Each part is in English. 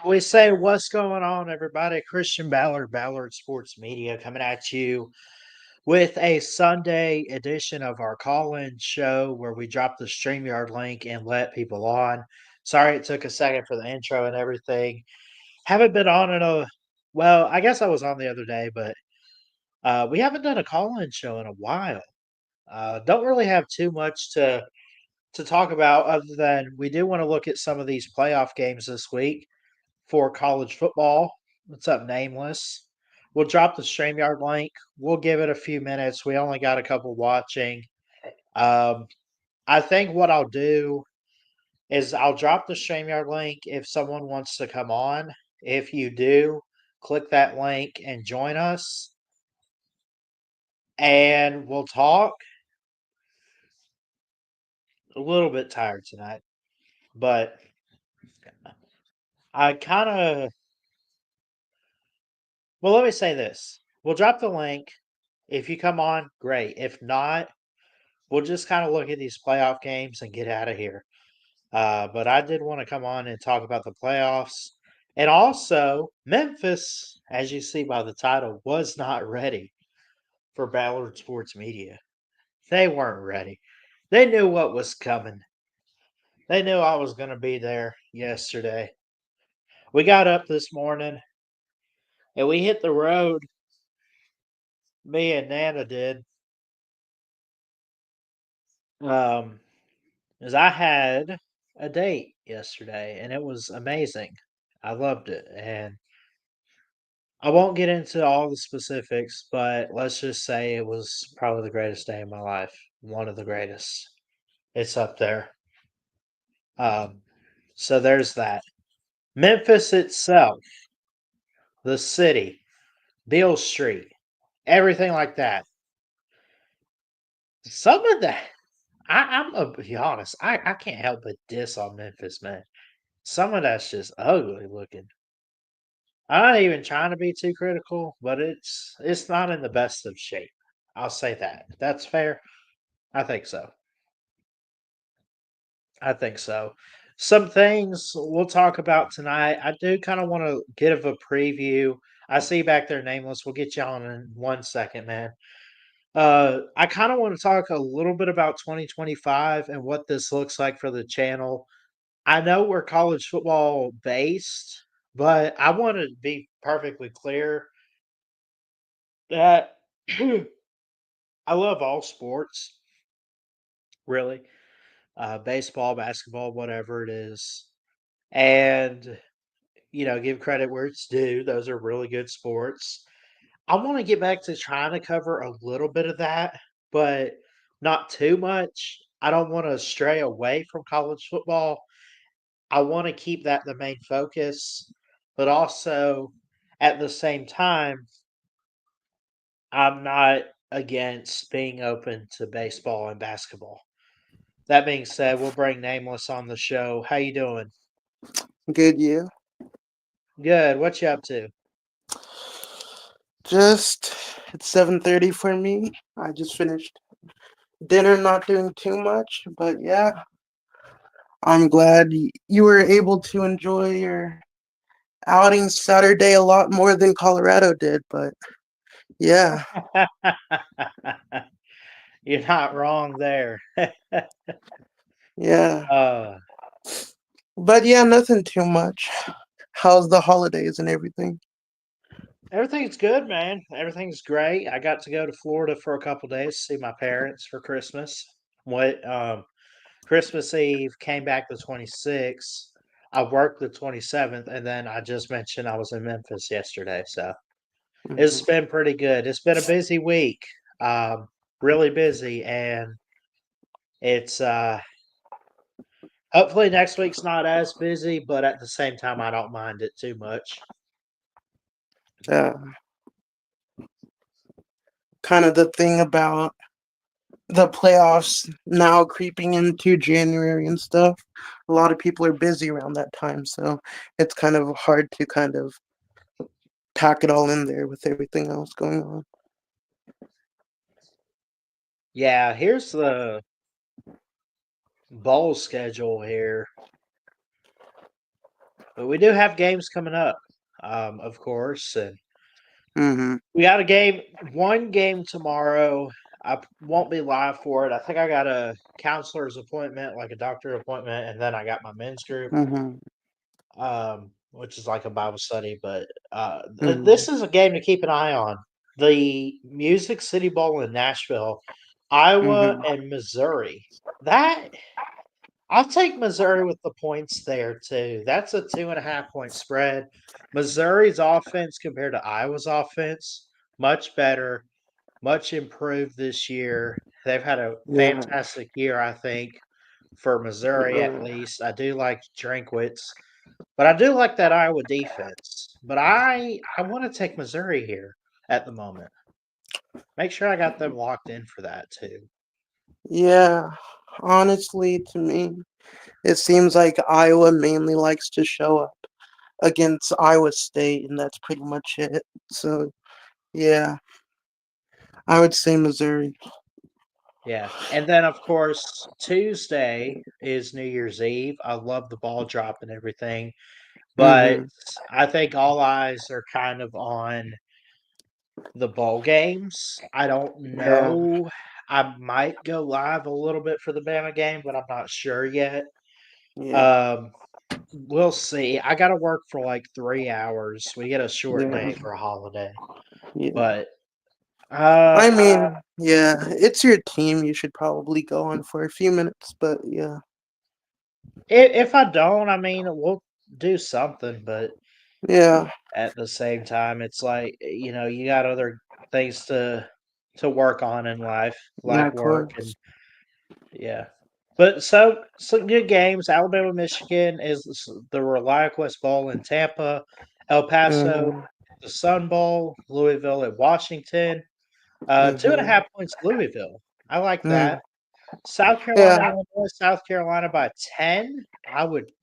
We say, what's going on, everybody? Christian Ballard, Ballard Sports Media, coming at you with a Sunday edition of our call-in show where we drop the StreamYard link and let people on. Sorry it took a second for the intro and everything. Haven't been on well, I guess I was on the other day, but we haven't done a call-in show in a while. Don't really have too much to talk about other than we do want to look at some of these playoff games this week for college football. What's up, Nameless? We'll drop the StreamYard link. We'll give it a few minutes. We only got a couple watching. Um, I think what I'll do is I'll drop the StreamYard link if someone wants to come on. If you do, click that link and join us, and we'll talk. A little bit tired tonight, but I kind of, well, let me say this. We'll drop the link. If you come on, great. If not, we'll just kind of look at these playoff games and get out of here. But I did want to come on and talk about the playoffs. And also, Memphis, as you see by the title, was not ready for Ballard Sports Media. They weren't ready. They knew what was coming. They knew I was going to be there yesterday. We got up this morning and we hit the road. Me and Nana did. Um, as I had a date yesterday and it was amazing. I loved it. And I won't get into all the specifics, but let's just say it was probably the greatest day of my life. One of the greatest. It's up there. Um, so there's that. Memphis itself, the city, Beale Street, everything like that. Some of that, I'm gonna be honest, I can't help but diss on Memphis, man. Some of that's just ugly looking. I'm not even trying to be too critical, but it's not in the best of shape. I'll say that. That's fair. I think so. I think so. Some things we'll talk about tonight. I do kind of want to give a preview. I see you back there, Nameless. We'll get you on in 1 second, man. I kind of want to talk a little bit about 2025 and what this looks like for the channel. I know we're college football based, but I want to be perfectly clear that I love all sports, really. Baseball, basketball, whatever it is. And, give credit where it's due. Those are really good sports. I want to get back to trying to cover a little bit of that, but not too much. I don't want to stray away from college football. I want to keep that the main focus, but also at the same time, I'm not against being open to baseball and basketball. That being said, we'll bring Nameless on the show. How you doing? Good, you. Good. What you up to? Just it's 7:30 for me. I just finished dinner, not doing too much, but yeah, I'm glad you were able to enjoy your outing Saturday a lot more than Colorado did. But yeah, You're not wrong there. yeah, uh, but yeah, nothing too much. How's the holidays and everything? Everything's good, man. Everything's great. I got to go to Florida for a couple days to see my parents for Christmas. What Christmas Eve came back the 26th. I worked the 27th, and then I just mentioned I was in Memphis yesterday. So it's Hmm. been pretty good. It's been a busy week, really busy, and it's hopefully next week's not as busy, but at the same time, I don't mind it too much. Uh, kind of the thing about the playoffs now creeping into January and stuff. A lot of people are busy around that time, so it's kind of hard to kind of pack it all in there with everything else going on. Yeah, here's the bowl schedule here. But we do have games coming up, of course, and Mhm. we got one game tomorrow. Won't be live for it. I think I got a counselor's appointment, like a doctor appointment, and then I got my men's group, Mhm. which is like a Bible study. But Mhm. this is a game to keep an eye on. The Music City Bowl in Nashville, Iowa, Mhm. and Missouri. That I'll take Missouri with the points there too. That's a 2.5 point spread. Missouri's offense compared to Iowa's offense, much better, much improved this year. They've had a Yeah. fantastic year, I think, for Missouri at Right. least. I do like Drinkwitz, but I do like that Iowa defense. But I want to take Missouri here at the moment. Make sure I got them locked in for that too. Yeah. Honestly, to me, it seems like Iowa mainly likes to show up against Iowa State, and that's pretty much it. So, yeah, I would say Missouri. Yeah. And then, of course, Tuesday is New Year's Eve. I love the ball drop and everything, but Mhm. I think all eyes are kind of on the bowl games. I don't Yeah. know. I might go live a little bit for the Bama game, but I'm not sure yet. Yeah. Um, we'll see. I got to work for like 3 hours. We get a short Yeah. day for a holiday, Yeah. but uh, I mean, yeah, it's your team. You should probably go on for a few minutes, but yeah. if I don't, I mean, we'll do something, but Yeah. at the same time, it's like, you got other things to work on in life, Yeah, like of work and course. yeah. But some good games. Alabama, Michigan is the ReliaQuest Bowl in Tampa, El Paso, Mhm. the Sun Bowl, Louisville at Washington. Two and a Mhm. half points, Louisville. I like that. Mm. South Carolina, Yeah. Illinois, South Carolina by 10. I would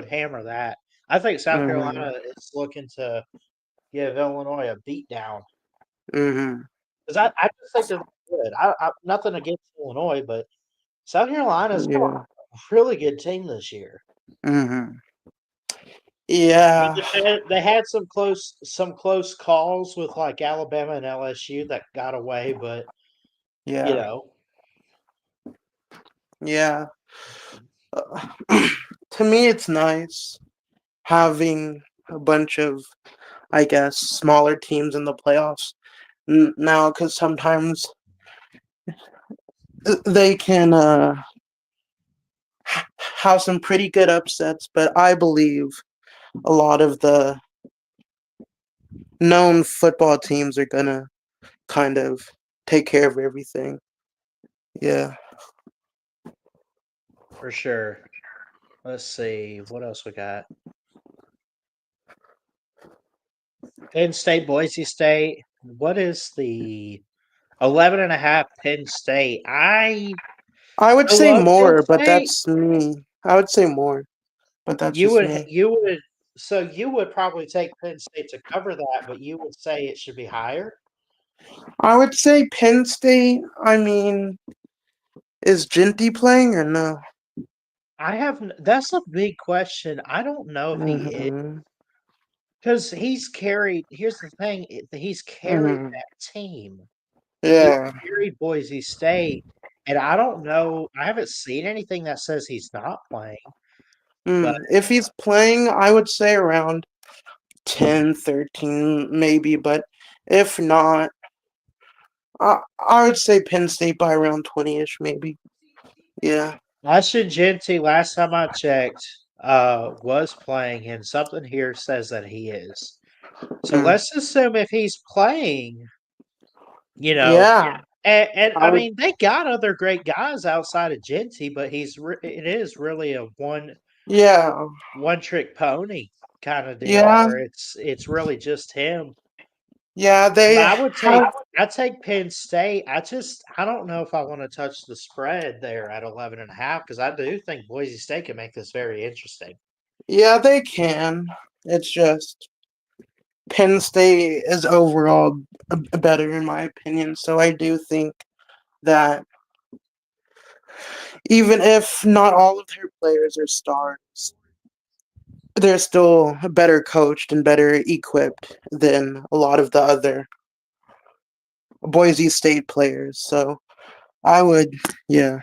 hammer that. I think South Mhm. Carolina is looking to give Illinois a beatdown. Mhm. 'Cause I just think they're good. I nothing against Illinois, but South Carolina's a Yeah. really good team this year. Mhm. I mean, Yeah. they had some close calls with, like, Alabama and LSU that got away, but, you Yeah. know Yeah. To me, it's nice having a bunch of, I guess, smaller teams in the playoffs now, because sometimes they can have some pretty good upsets. But I believe a lot of the known football teams are gonna kind of take care of everything. Yeah. for sure. Let's see, what else we got? Penn State, Boise State. What is the 11.5 Penn State? I would I say love Penn more, but State. that's me. I would say more, but that's You just would me. you would so you would probably take Penn State to cover that, but you would say it should be higher? I would say Penn State. I mean, is Ginty playing or no? That's a big question. I don't know if he is Mm-hmm. because here's the thing, he's carried Mm-hmm. that team. He Yeah. carried Boise State, and I don't know. I haven't seen anything that says he's not playing, but If he's playing, I would say around 10, 13, maybe, but if not, I would say Penn State by around 20-ish, maybe. Yeah. Ashton Jeanty, last time I checked, was playing, and something here says that he is. So Mm. let's assume if he's playing, you know, Yeah. and I I would. mean they got other great guys outside of Jeanty, but it is really a Yeah. one trick pony kind of deal Yeah. where it's really just him. Yeah. But They have. I take Penn State. I don't know if I want to touch the spread there at 11.5 because I do think Boise State can make this very interesting. Yeah, they can. It's just Penn State is overall better, in my opinion. So I do think that even if not all of their players are stars, they're still better coached and better equipped than a lot of the other Boise State players. So I would, yeah.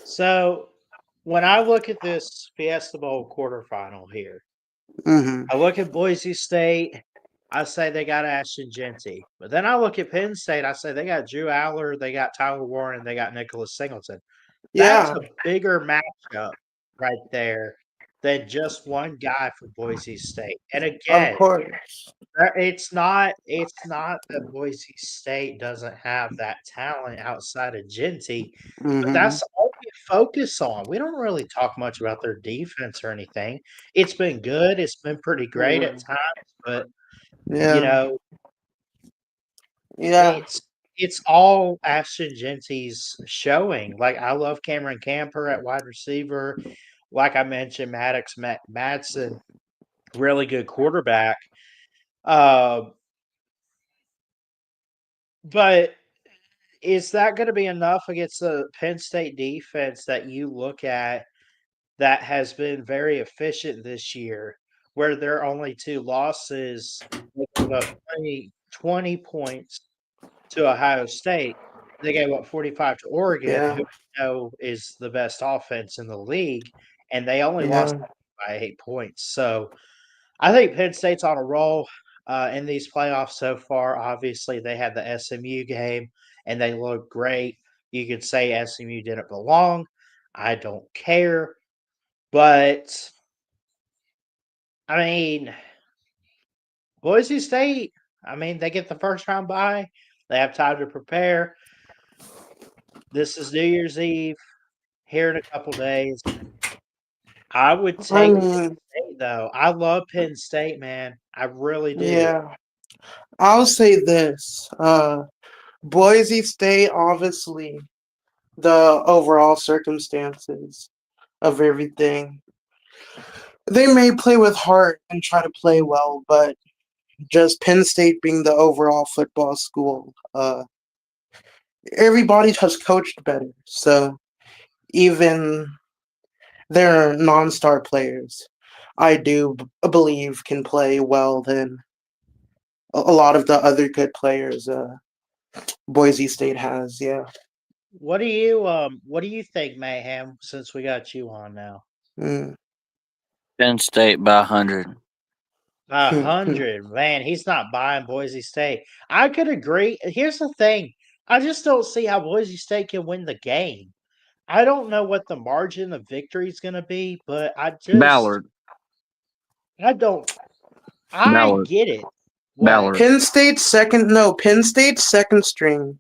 So when I look at this Fiesta Bowl quarterfinal here, Hmm. I look at Boise State, I say they got Ashton Genty. But then I look at Penn State, I say they got Drew Aller, they got Tyler Warren, they got Nicholas Singleton. That's Yeah, a bigger matchup right there than just one guy for Boise State. And of again, course. it's not that Boise State doesn't have that talent outside of Genty, but Hmm. that's all we focus on. We don't really talk much about their defense or anything. It's been good. It's been pretty great at times, but you Yeah, know, yeah, it's all Ashton Genty's showing. Like I love Cameron Camper at wide receiver. Like I mentioned, Madsen, really good quarterback. Uh, but is that going to be enough against the Penn State defense that you look at that has been very efficient this year, where their only two losses, they gave up 20 points to Ohio State. They gave up 45 to Oregon, yeah, who we know is the best offense in the league, and they only lost yeah. by 8 points. So I think Penn State's on a roll in these playoffs so far. Obviously, they had the SMU game, and they look great. You could say SMU didn't belong. I don't care. But, I mean, Boise State, I mean, they get the first round bye. They have time to prepare. This is New Year's Eve here in a couple days. I would I take Penn mean, State, though. I love Penn State, man. I really do. yeah. I'll say this. Boise State, obviously, the overall circumstances of everything. They may play with heart and try to play well, but just Penn State being the overall football school, everybody has coached better. So even their non-star players, I do believe can play well than a lot of the other good players Boise State has. Yeah. What do you think, Mayhem, since we got you on now? Mm. Penn State by 100. 100. Man, he's not buying Boise State. I could agree. Here's the thing. I just don't see how Boise State can win the game. I don't know what the margin of victory is going to be, but Ballard. I don't, I Ballard. get it. What? Ballard. Penn State's second string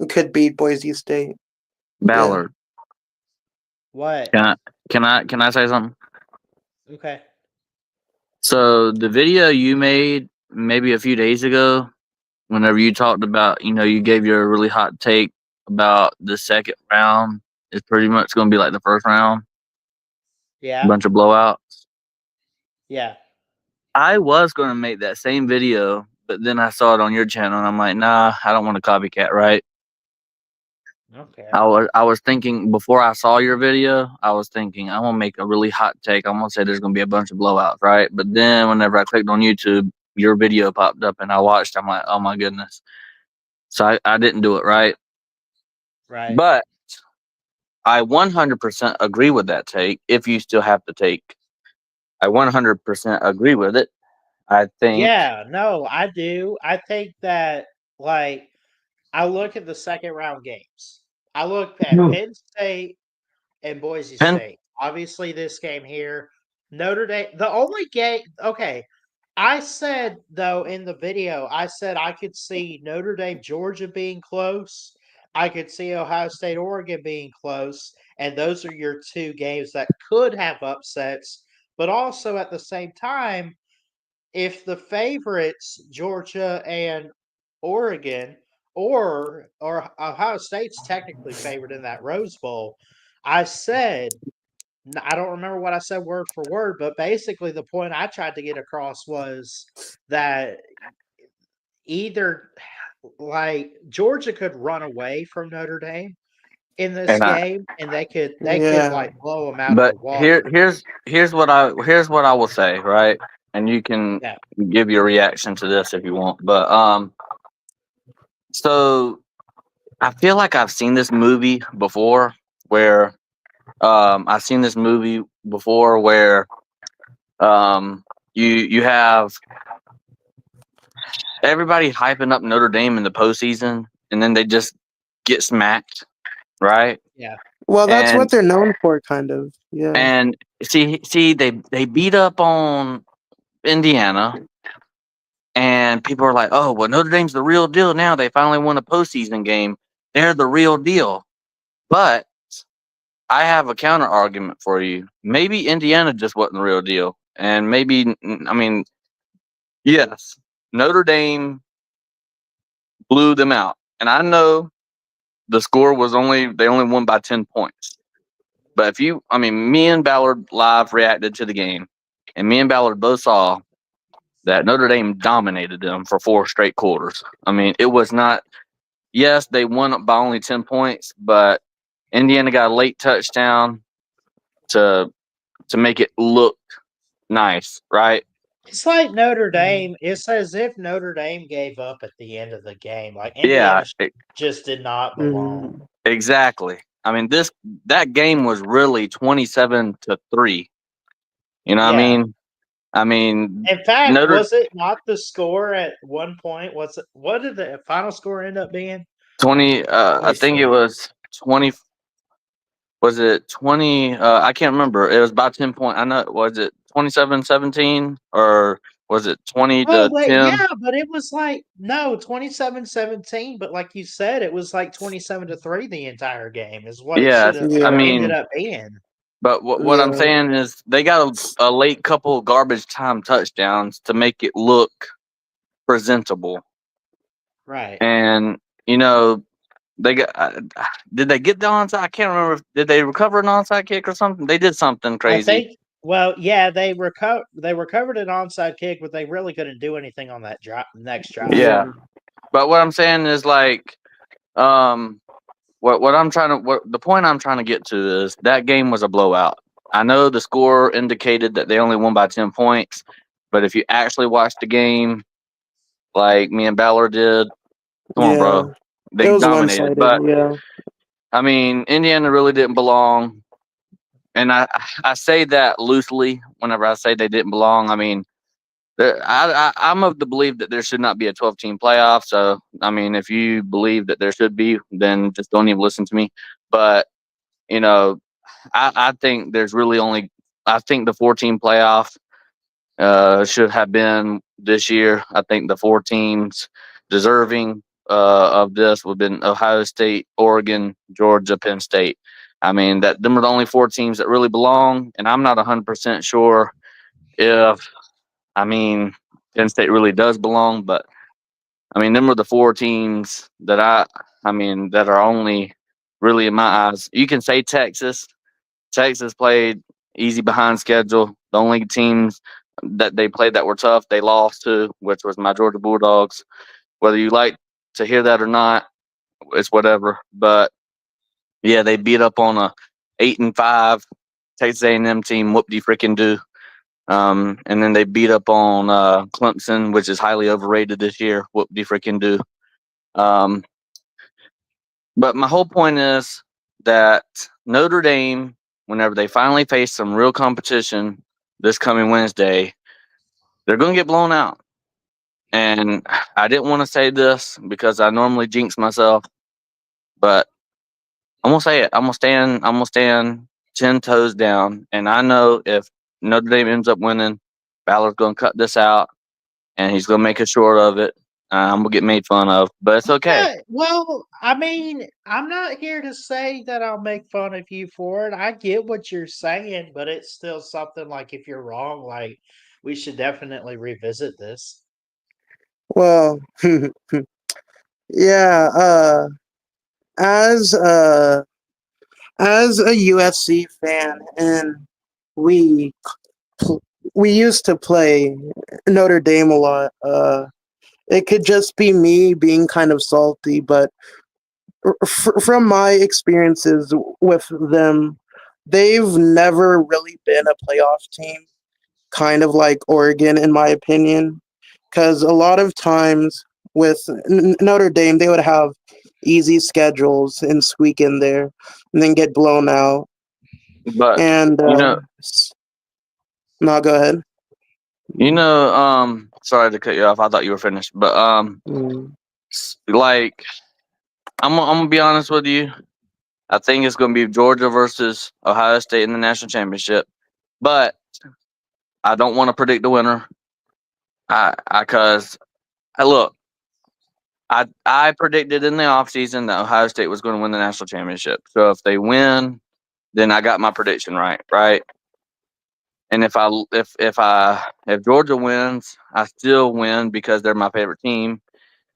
could beat Boise State. Yeah. Ballard. What? Can I say something? Okay. So the video you made maybe a few days ago, whenever you talked about, you gave your really hot take about the second round is pretty much going to be like the first round, a Yeah. bunch of blowouts. Yeah. I was going to make that same video, but then I saw it on your channel and I'm like, nah, I don't want to copycat, right? Okay. I was thinking before I saw your video, I was thinking I'm gonna make a really hot take. I'm gonna say there's gonna be a bunch of blowouts, right? But then whenever I clicked on YouTube, your video popped up and I watched. I'm like, oh my goodness. So I didn't do it, right? Right. But I 100% agree with that take. If you still have to take, I 100% agree with it. I think Yeah. No, I do. I think that, like, I look at the second round games. I look at Penn State and Boise Penn State. Obviously, this game here, Notre Dame. The only game. Okay, I said though in the video, I said I could see Notre Dame, Georgia being close. I could see Ohio State, Oregon being close, and those are your two games that could have upsets. But also at the same time, if the favorites, Georgia and Oregon, or Ohio State's technically favored in that Rose Bowl, I said I don't remember what I said word for word, but basically the point I tried to get across was that either like Georgia could run away from Notre Dame, in this And I, game, and they could Yeah. like blow them out of but the water. here's what I will say, right? And you can Yeah, give your reaction to this if you want. But so I feel like I've seen this movie before where I've seen this movie before where you have everybody hyping up Notre Dame in the postseason, and then they just get smacked, right? yeah. Well, that's what And they're known for, kind of. Yeah. and see they beat up on Indiana, and people are like, oh well, Notre Dame's the real deal now. They finally won a postseason game. They're the real deal. But I have a counter argument for you. Maybe Indiana just wasn't the real deal, and maybe I mean yes, Notre Dame blew them out, and I know the score was they only won by 10 points. But me and Ballard live reacted to the game, and me and Ballard both saw that Notre Dame dominated them for 4 straight quarters. I mean, it was not, yes, they won by only 10 points, but Indiana got a late touchdown to make it look nice, right? It's like Notre Mhm. Dame. It's as if Notre Dame gave up at the end of the game. Like Yeah, Indiana just did not belong. Mhm. exactly. I mean, that game was really 27-3. You know what I Yeah. mean? I mean, In fact, Notre was it not the score at one point? Was it? What did the final score end up being? 20 Let I me think it see. was 20, was it 20 I can't remember. It was about 10 point. I know, was it 27-17 or was it 20 Oh to wait, 10? yeah, but it was like no 27-17. But like you said, it was like 27-3 the entire game is what it Yeah, should have I Yeah. ended mean, up being. but what I'm Yeah. saying is they got a late couple garbage time touchdowns to make it look presentable. Right. And you know, they got did they get the onside? I can't remember. Did they recover an onside kick or something? They did something I crazy. think. Well, yeah, they recovered an onside kick, but they really couldn't do anything on that next drive. Yeah, Yeah. but what I'm saying is like, um, what the point I'm trying to get to is that game was a blowout. I know the score indicated that they only won by 10 points, but if you actually watch the game, like me and Ballard did, come on, Yeah. bro, It they was one dominated. sided. But Yeah. I mean, Indiana really didn't belong. And I say that loosely whenever I say they didn't belong. I mean, I'm of the belief that there should not be a 12-team playoff. So, I mean, if you believe that there should be, then just don't even listen to me. But, you know, I think there's really only, I think the 14 playoff should have been this year. I think the 4 teams deserving of this would have been Ohio State, Oregon, Georgia, Penn State. I mean, that them are the only 4 teams that really belong, and I'm not 100% sure if I mean Penn State really does belong, but I mean them are the 4 teams that I mean that are only really in my eyes. You can say Texas. Texas played easy behind schedule. The only teams that they played that were tough, they lost to, which was my Georgia Bulldogs. Whether you like to hear that or not, it's whatever. But yeah, they beat up on a 8-5 Texas A&M team. Whoop de freaking do. And then they beat up on Clemson, which is highly overrated this year. Whoop de freaking do. Um, but my whole point is that Notre Dame, whenever they finally face some real competition this coming Wednesday, they're going to get blown out. And I didn't want to say this because I normally jinx myself, but I'm gonna say it. I'm gonna stand 10 toes down. And I know if Notre Dame ends up winning, Ballard's gonna cut this out, and he's gonna make a short of it. I'm gonna get made fun of, but it's okay. Yeah, well, I mean, I'm not here to say that I'll make fun of you for it. I get what you're saying, but it's still something like if you're wrong, like we should definitely revisit this. Well, yeah. As uh, as a USC fan, and we we used to play Notre Dame a lot. It could just be me being kind of salty, but from my experiences with them, they've never really been a playoff team, kind of like Oregon, in my opinion. Because a lot of times with Notre Dame, they would have easy schedules and squeak in there and then get blown out. But And, you know, no, go ahead. sorry to cut you off. I thought you were finished, but Mm, like I'm gonna be honest with you. I think it's gonna be Georgia versus Ohio State in the national championship, but I don't want to predict the winner. Cause I look, I predicted in the offseason that Ohio State was going to win the national championship. So if they win, then I got my prediction right? And if Georgia wins, I still win because they're my favorite team.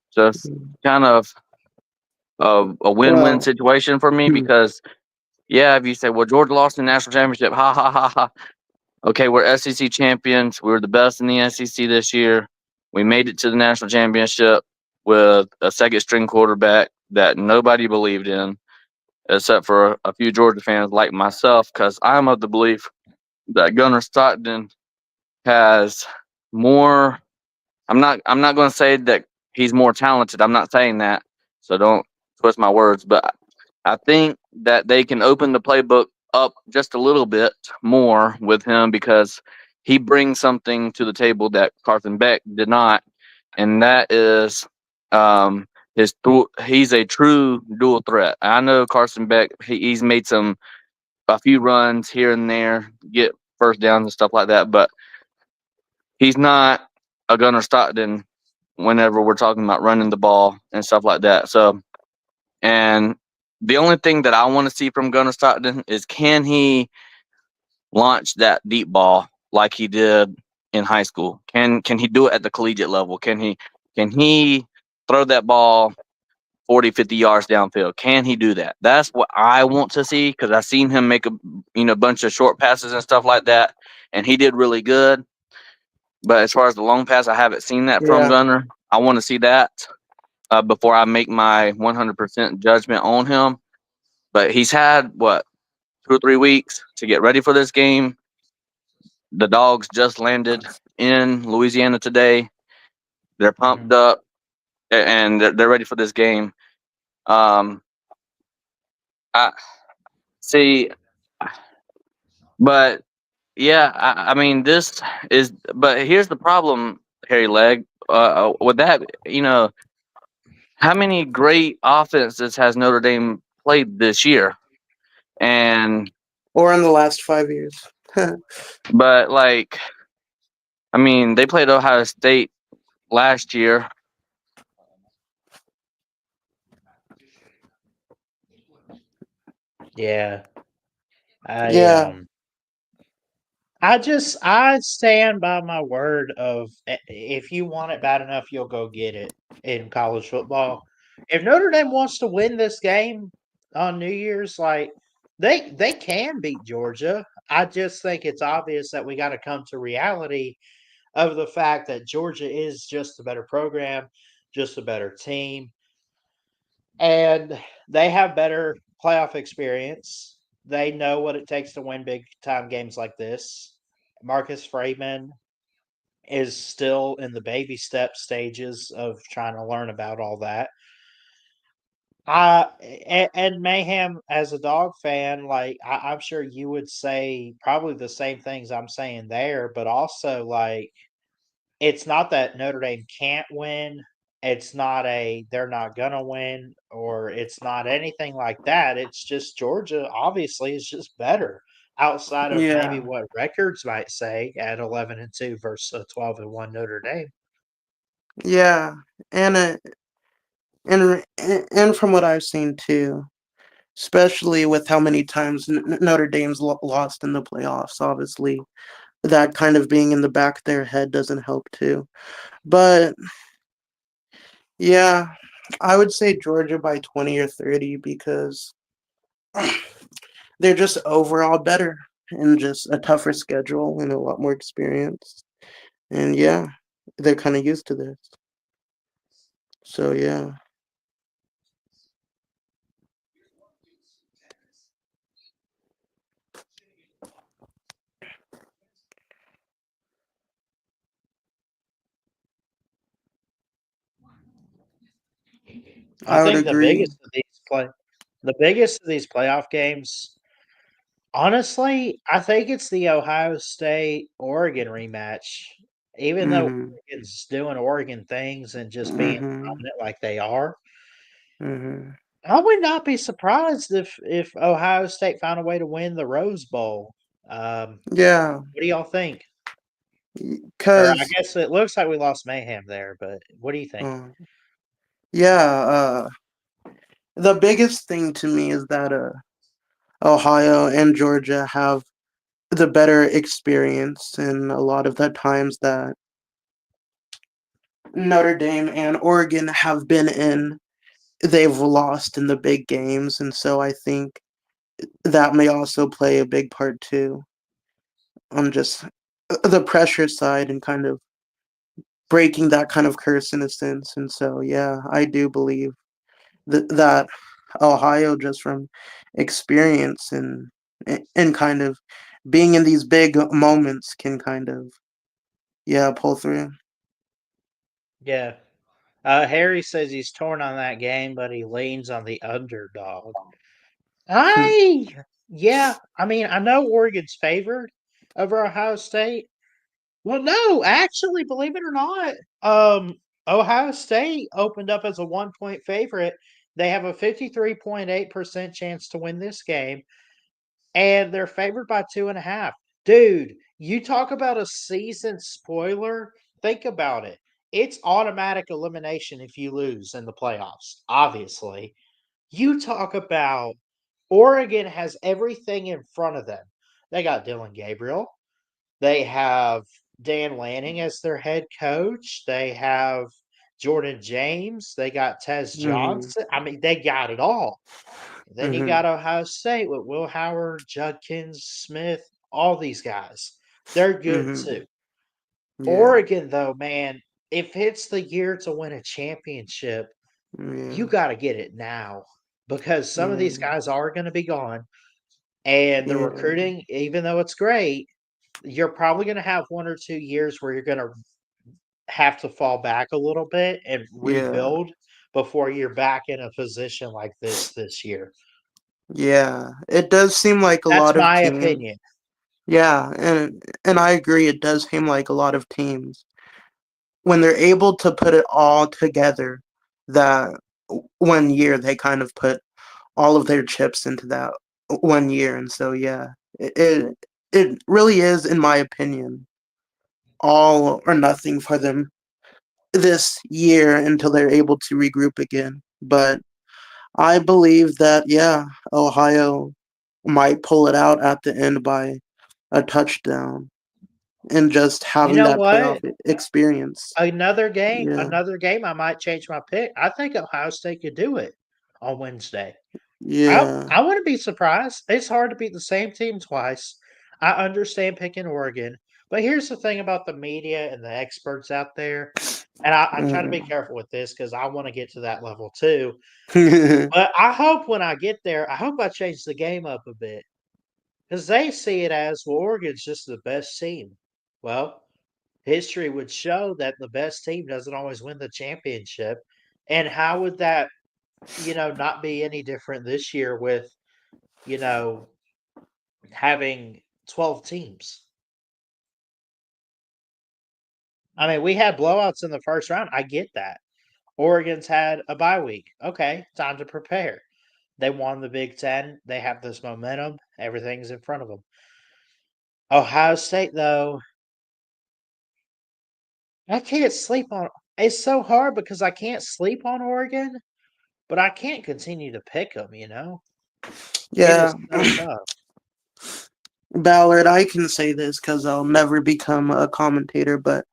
So it's kind of a win-win well, situation for me because yeah, if you say, well, Georgia lost the national championship, ha ha ha ha. Okay, we're SEC champions. We were the best in the SEC this year. We made it to the national championship with a second string quarterback that nobody believed in, except for a few Georgia fans like myself, because I'm of the belief that Gunnar Stockton has more. I'm not going to say that he's more talented. I'm not saying that, so don't twist my words. But I think that they can open the playbook up just a little bit more with him because he brings something to the table that Carson Beck did not, and that is he's a true dual threat. I know Carson Beck. He's made a few runs here and there, get first downs and stuff like that, but he's not a Gunnar Stockton whenever we're talking about running the ball and stuff like that. So, and the only thing that I want to see from Gunnar Stockton is can he launch that deep ball like he did in high school? Can he do it at the collegiate level? Can he throw that ball 40, 50 yards downfield? Can he do that? That's what I want to see because I've seen him make a bunch of short passes and stuff like that, and he did really good. But as far as the long pass, I haven't seen that from yeah, Gunner. I want to see that before I make my 100% judgment on him. But he's had, what, 2 or 3 weeks to get ready for this game. The Dogs just landed in Louisiana today. They're pumped Mhm. up and they're ready for this game. Um, I see, but yeah, I mean, but here's the problem, Harry Leg. With that, how many great offenses has Notre Dame played this year? And or in the last 5 years. but like, I mean, they played Ohio State last year. Yeah. I Yeah, I stand by my word of if you want it bad enough, you'll go get it in college football. If Notre Dame wants to win this game on New Year's, like they can beat Georgia. I just think it's obvious that we got to come to reality of the fact that Georgia is just a better program, just a better team, and they have better playoff experience. They know what it takes to win big time games like this. Marcus Freeman is still in the baby step stages of trying to learn about all that. And Mayhem as a dog fan, like I'm sure you would say probably the same things I'm saying there, but also like it's not that Notre Dame can't win. It's not a they're not gonna win, or it's not anything like that. It's just Georgia obviously is just better outside of maybe yeah, what records might say at 11-2 versus a 12-1 Notre Dame. yeah, and and from what I've seen too, especially with how many times Notre Dame's lost in the playoffs, obviously that kind of being in the back of their head doesn't help too. But yeah, I would say Georgia by 20 or 30 because they're just overall better and just a tougher schedule and a lot more experience. And yeah, they're kind of used to this. So yeah. I I would think agree. the biggest of these playoff games, honestly, I think it's the Ohio State Oregon rematch. Even though Mhm. Oregon's doing Oregon things and just being Mhm. dominant like they are, Mhm. I would not be surprised if Ohio State found a way to win the Rose Bowl. Yeah, What do y'all think? Or I cuz guess it looks like we lost Mayhem there, but what do you think? uh, yeah, the biggest thing to me is that Ohio and Georgia have the better experience, and a lot of the times that Notre Dame and Oregon have been in, they've lost in the big games, and so I think that may also play a big part too on just the pressure side and kind of breaking that kind of curse in a sense. And so, yeah, I do believe that Ohio, just from experience and kind of being in these big moments, can kind of pull through. Yeah. Harry says he's torn on that game, but he leans on the underdog. I yeah, I mean, I know Oregon's favored over Ohio State. Well, no, actually, believe it or not, Ohio State opened up as a 1-point favorite. They have a 53.8% chance to win this game, and they're favored by 2.5. Dude, you talk about a season spoiler. Think about it. It's automatic elimination if you lose in the playoffs, obviously. You talk about Oregon has everything in front of them. They got Dylan Gabriel. They have Dan Lanning as their head coach. They have Jordan James. They got Tez Mhm. Johnson. I mean, they got it all. Then you got Mhm. Ohio State with Will Howard, Judkins, Smith, all these guys. They're good Mhm. too. Yeah. Oregon, though, man, if it's the year to win a championship, you Yeah. got to get it now because some of these Yeah. guys are going to be gone. And the Yeah. recruiting, even though it's great, you're probably going to have 1 or 2 years where you're going to have to fall back a little bit and Yeah. rebuild before you're back in a position like this year. Yeah. It does seem like a That's lot of my teams. opinion. Yeah, and I agree. It does seem like a lot of teams when they're able to put it all together. That one year they kind of put all of their chips into that one year, and so yeah, it really is, in my opinion, all or nothing for them this year until they're able to regroup again. But I believe that yeah, Ohio might pull it out at the end by a touchdown and just You having know that playoff what? experience. Yeah, Another game, I might change my pick. I think Ohio State could do it on Wednesday. yeah, I wouldn't be surprised. It's hard to beat the same team twice. I understand picking Oregon, but here's the thing about the media and the experts out there, and I try to be mm. careful with this because I want to get to that level too. But I hope when I get there, I hope I change the game up a bit because they see it as well, Oregon's just the best team. Well, history would show that the best team doesn't always win the championship. And how would that, not be any different this year with, you know, having 12 teams? I mean, we had blowouts in the first round. I get that. Oregon's had a bye week. Okay, time to prepare. They won the Big Ten. They have this momentum. Everything's in front of them. Ohio State, though, I can't sleep on. It's so hard because I can't sleep on Oregon, but I can't continue to pick them. It is yeah. so tough. Ballard, I can say this because I'll never become a commentator, but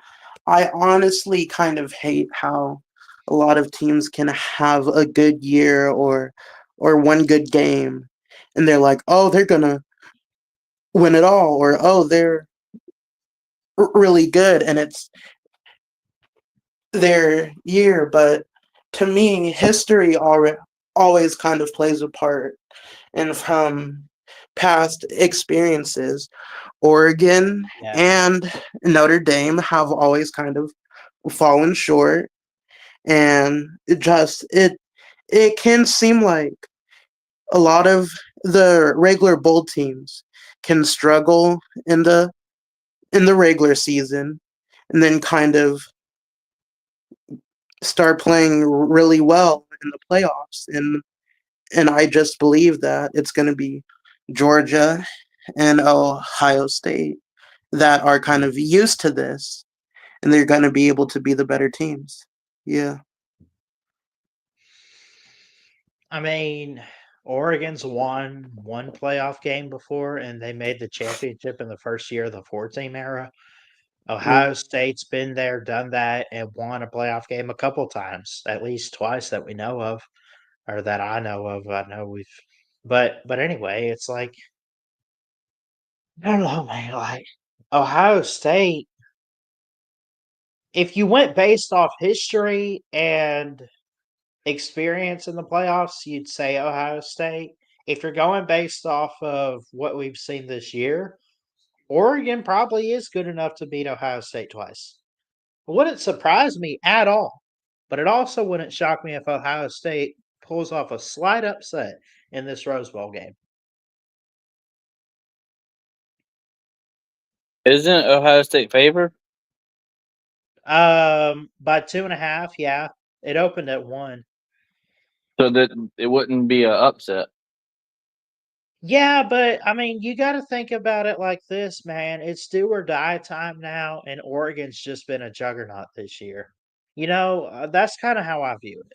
I honestly kind of hate how a lot of teams can have a good year or one good game, and they're like, oh, they're gonna win it all, or oh, they're really good, and it's their year. But to me, history always kind of plays a part, and from past experiences, Oregon Yeah. and Notre Dame have always kind of fallen short, and it it can seem like a lot of the regular bowl teams can struggle in the regular season and then kind of start playing really well in the playoffs. And I just believe that it's going to be Georgia and Ohio State that are kind of used to this, and they're going to be able to be the better teams. Yeah. I mean, Oregon's won one playoff game before, and they made the championship in the first year of the 4-team era. Ohio Mm, State's been there, done that, and won a playoff game a couple times, at least twice that we know of, or that I know of. I know we've, but anyway, it's like I don't know, man. Like Ohio State, if you went based off history and experience in the playoffs, you'd say Ohio State. If you're going based off of what we've seen this year, Oregon probably is good enough to beat Ohio State twice. It wouldn't surprise me at all, but it also wouldn't shock me if Ohio State pulls off a slight upset in this Rose Bowl game. Isn't Ohio State favored? By 2.5, yeah. It opened at 1. So that it wouldn't be a upset. Yeah, but I mean, you got to think about it like this, man. It's do or die time now, and Oregon's just been a juggernaut this year. That's kind of how I view it.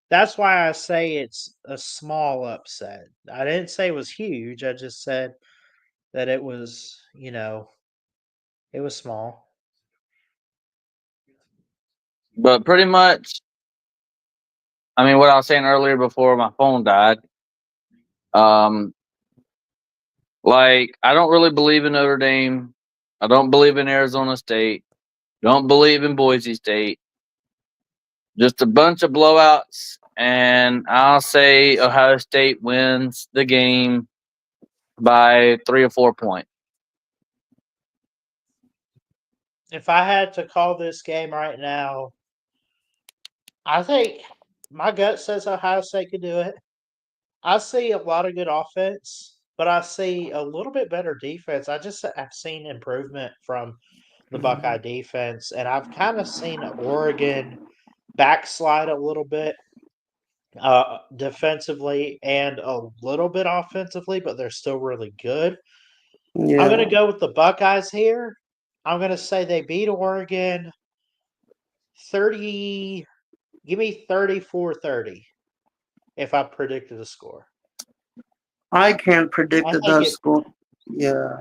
That's why I say it's a small upset. I didn't say it was huge. I just said that it was, it was small. But pretty much, I mean, what I was saying earlier before my phone died. Um, like I don't really believe in Notre Dame. I don't believe in Arizona State. Don't believe in Boise State. Just a bunch of blowouts, and I'll say Ohio State wins the game by 3 or 4 points. If I had to call this game right now, I think my gut says Ohio State could do it. I see a lot of good offense, but I see a little bit better defense. I've seen improvement from the Buckeye mm, defense, and I've kind of seen Oregon backslide a little bit defensively and a little bit offensively, but they're still really good. I'm going to yeah. go with the Buckeyes here. I'm going to say they beat Oregon 30. Give me 34-30 if I predicted a score. I can't predict I think the score. Yeah.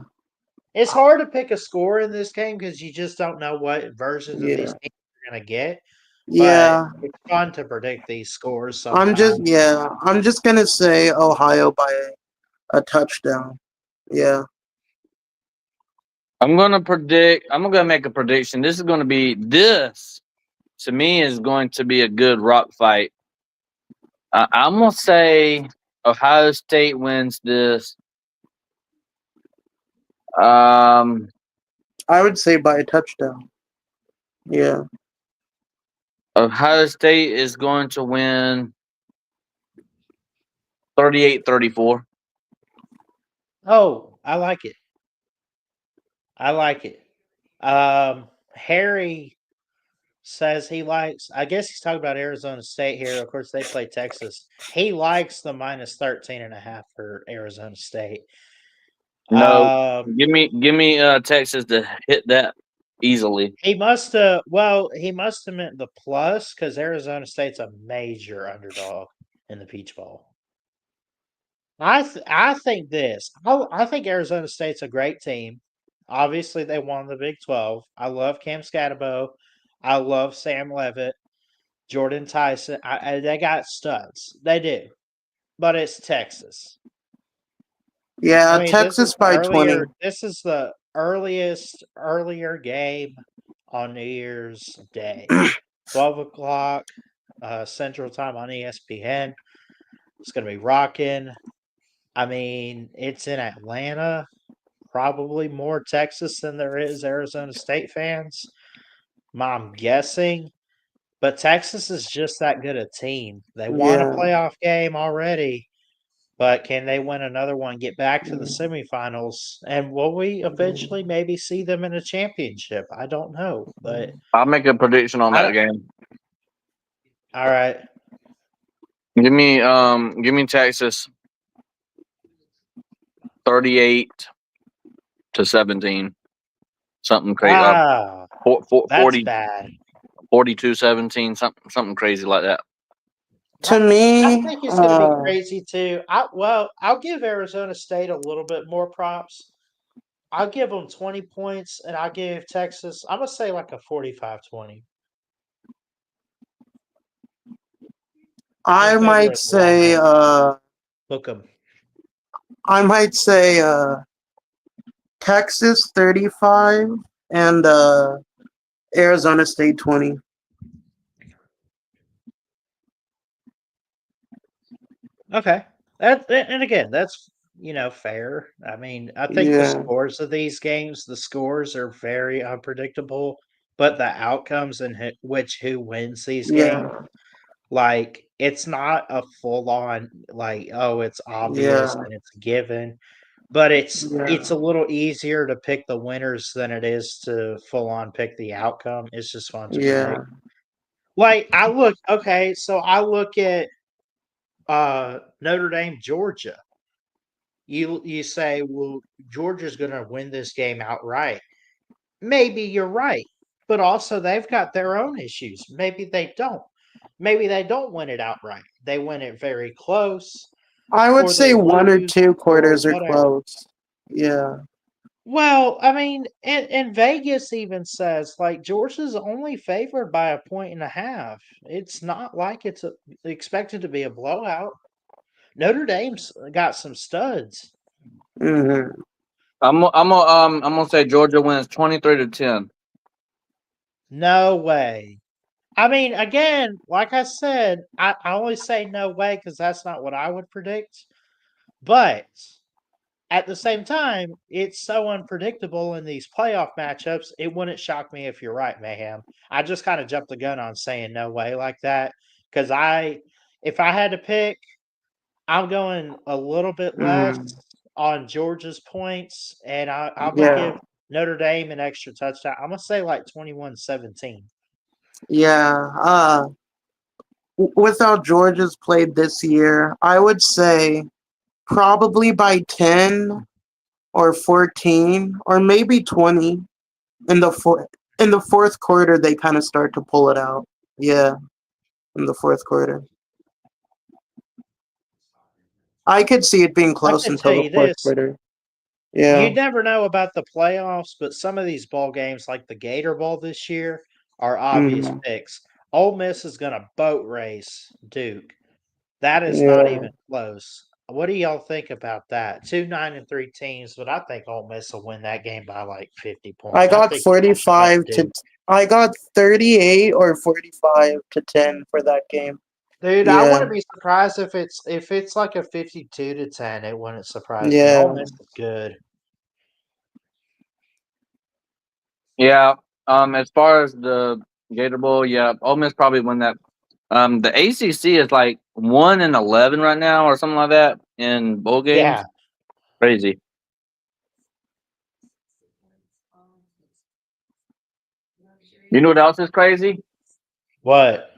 it's hard to pick a score in this game because you just don't know what versions of these Yeah. teams you're going to get. But Yeah. it's fun to predict these scores I'm just sometimes. yeah. I'm just gonna say Ohio by a touchdown. Yeah. I'm gonna make a prediction. This to me is going to be a good rock fight. I'm gonna say Ohio State wins this. Um, I would say by a touchdown. Yeah. Ohio State is going to win 38-34. Oh, I like it. I like it. Harry says he likes, I guess he's talking about Arizona State here. Of course, they play Texas. He likes the minus 13.5 for Arizona State. No, Um, give me Texas to hit that easily. he must have meant the plus because Arizona State's a major underdog in the Peach Bowl. I think this. I think Arizona State's a great team. Obviously, they won the Big 12. I love Cam Scatabo. I love Sam Levitt, Jordan Tyson. They got studs. They do, but it's Texas. I Yeah, mean, Texas by 20. This is the earlier game on New Year's Day, 12 o'clock Central Time on ESPN. It's gonna be rocking. I mean, it's in Atlanta. Probably more Texas than there is Arizona State fans. I'm guessing. But Texas is just that good a team. They won a Yeah. playoff game already, but can they win another one, get back to the semifinals, and will we eventually maybe see them in a championship? I don't know, but I'll make a prediction on I that don't. game. All right, Give me Texas 38-17. Something crazy. wow, that's 40, bad. 42-17, something crazy like that. To I me, think it's going to be crazy too. I'll give Arizona State a little bit more props. I'll give them 20 points, and I'll give Texas, I'm going to say like a 45-20. In I favor might of the say, Longhorns. uh, Book them. I might say, Texas 35 and Arizona State 20. Okay. And again, that's fair. I mean, I think the Yeah, scores of these games, the scores are very unpredictable, but the outcomes and who wins these games, yeah, like it's not a full on like, oh, it's obvious yeah, and it's given, but it's yeah, a little easier to pick the winners than it is to full on pick the outcome. It's just fun to yeah, predict. Like I look at Notre Dame, Georgia. You say, well, Georgia's going to win this game outright. Maybe you're right, but also they've got their own issues. Maybe they don't. Maybe they don't win it outright. They win it very close, I would or say they one or lose, two or quarters are whatever. close. Yeah, Well, I mean, and Vegas even says like Georgia's only favored by 1.5 points. It's not like it's expected to be a blowout. Notre Dame's got some studs. hmm, I'm gonna say Georgia wins 23-10. No way. I mean, again, like I said, I only say no way because that's not what I would predict. But at the same time, it's so unpredictable in these playoff matchups. It wouldn't shock me if you're right, Mayhem. I just kind of jumped the gun on saying no way like that because if I had to pick, I'm going a little bit less mm, on Georgia's points, and I'm gonna yeah, give Notre Dame an extra touchdown. I'm gonna say like 21-17. yeah. With how Georgia's played this year, I would say probably by 10 or 14 or maybe 20 in the fourth quarter they kind of start to pull it out. Yeah, in the fourth quarter. I could see it being I close can tell until the you fourth this. quarter. You Yeah. never know about the playoffs, but some of these ball games, like the Gator Bowl this year, are obvious Mm, picks. Ole Miss is going to boat race Duke. That is not yeah. even close. What do y'all think about that? 2 9-3 teams, but I think Ole Miss will win that game by like 50 I points. I got think they'll shut 45 to Duke. I got 38 or 45 to 10 for that game. Dude, I Yeah. wouldn't be surprised if it's like a 52-10. It wouldn't surprise me. Ole Yeah. Miss is good. Yeah. As far as the Gator Bowl, yeah, Ole Miss probably win that. The ACC is like 1-11 right now, or something like that in bowl Yeah. games. Crazy. You know what else is crazy? What?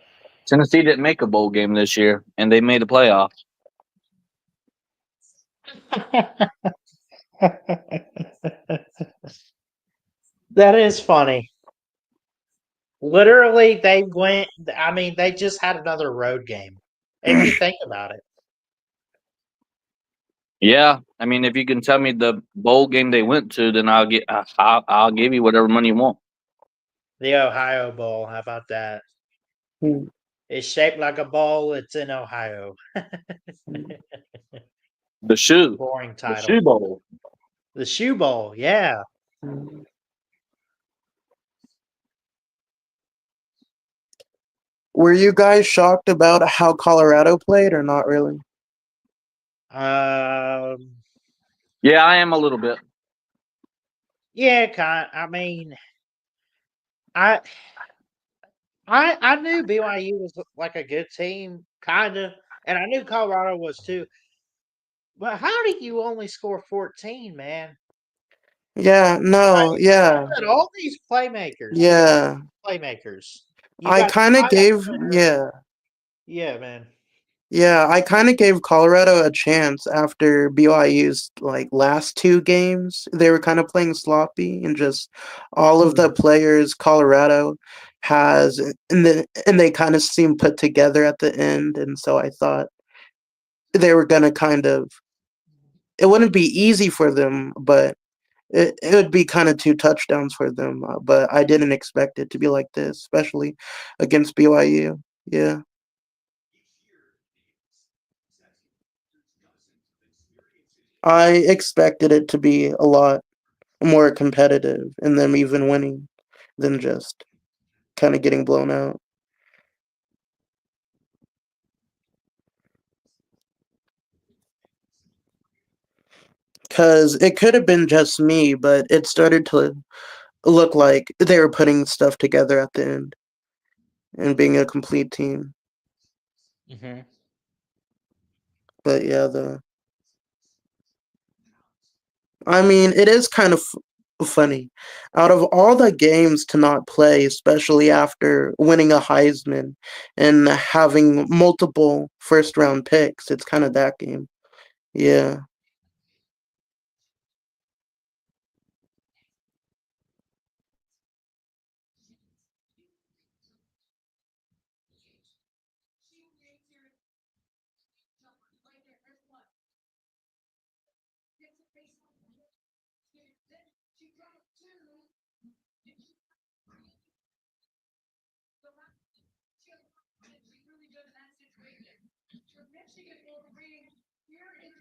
Tennessee didn't make a bowl game this year, and they made the playoffs. That is funny. Literally, they went. I mean, they just had another road game. If you think about it, Yeah, I mean, if you can tell me the bowl game they went to, then I'll give you whatever money you want. the Ohio Bowl. How about that? Mm, It's shaped like a bowl. It's in Ohio. The shoe, Boring the shoe title. bowl. The Shoe Bowl. Yeah. mm. Were you guys shocked about how Colorado played or not really? Um. Yeah, I am a little bit. Yeah. I mean, I I knew BYU was like a good team, kinda, and I knew Colorado was too. But how do you only score 14, man? Yeah, no, You yeah, got all these playmakers. You got yeah. playmakers. You I got kind of Kyle gave, Turner. yeah, Yeah, man. yeah. I kind of gave Colorado a chance after BYU's like last two games. They were kind of playing sloppy and just all of the players Colorado has, and they kind of seemed put together at the end. And so I thought they were gonna kind of. It wouldn't be easy for them, but it would be kind of two touchdowns for them, but I didn't expect it to be like this, especially against BYU. Yeah, I expected it to be a lot more competitive and them even winning than just kind of getting blown out. Because it could have been just me, but it started to look like they were putting stuff together at the end and being a complete team. Mhm. But yeah, I mean, it is kind of funny. Out of all the games to not play, especially after winning a Heisman and having multiple first round picks, it's kind of that game. Yeah.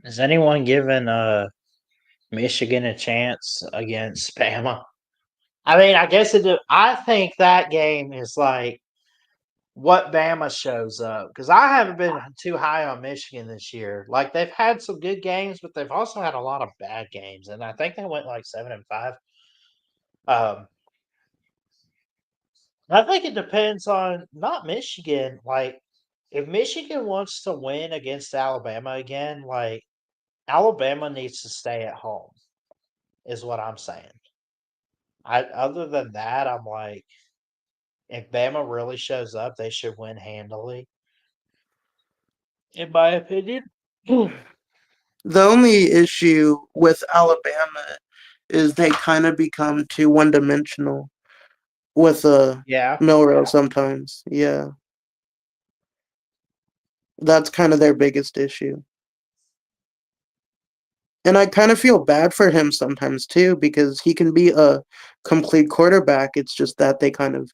Is anyone giving Michigan a chance against Bama? I mean, I guess I think that game is like what Bama shows up because I haven't been too high on Michigan this year. Like they've had some good games, but they've also had a lot of bad games, and I think they went like 7-5. Um, I think it depends on not Michigan. Like if Michigan wants to win against Alabama again, like Alabama needs to stay at home, is what I'm saying. I other than that, I'm like, if Bama really shows up, they should win handily, in my opinion. The only issue with Alabama is they kind of become too one dimensional with Yeah. Milrow sometimes. Yeah. That's kind of their biggest issue. And I kind of feel bad for him sometimes too because he can be a complete quarterback. It's just that they kind of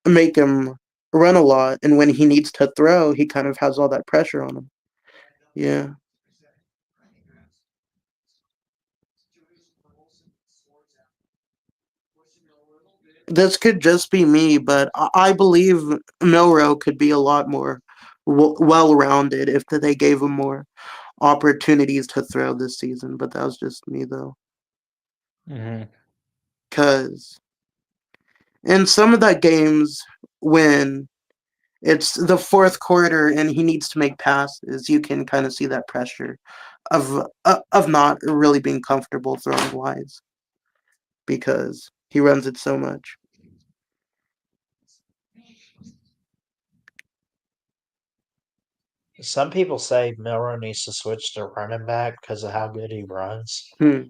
make him run a lot, and when he needs to throw, he kind of has all that pressure on him. Yeah. This could just be me, but I believe Milrow could be a lot more well-rounded if they gave him more opportunities to throw this season. But that was just me, though. Hmm. Because in some of the games, when it's the fourth quarter and he needs to make passes, you can kind of see that pressure of not really being comfortable throwing wides because he runs it so much. Some people say Milrow needs to switch to running back because of how good he runs. Hmm.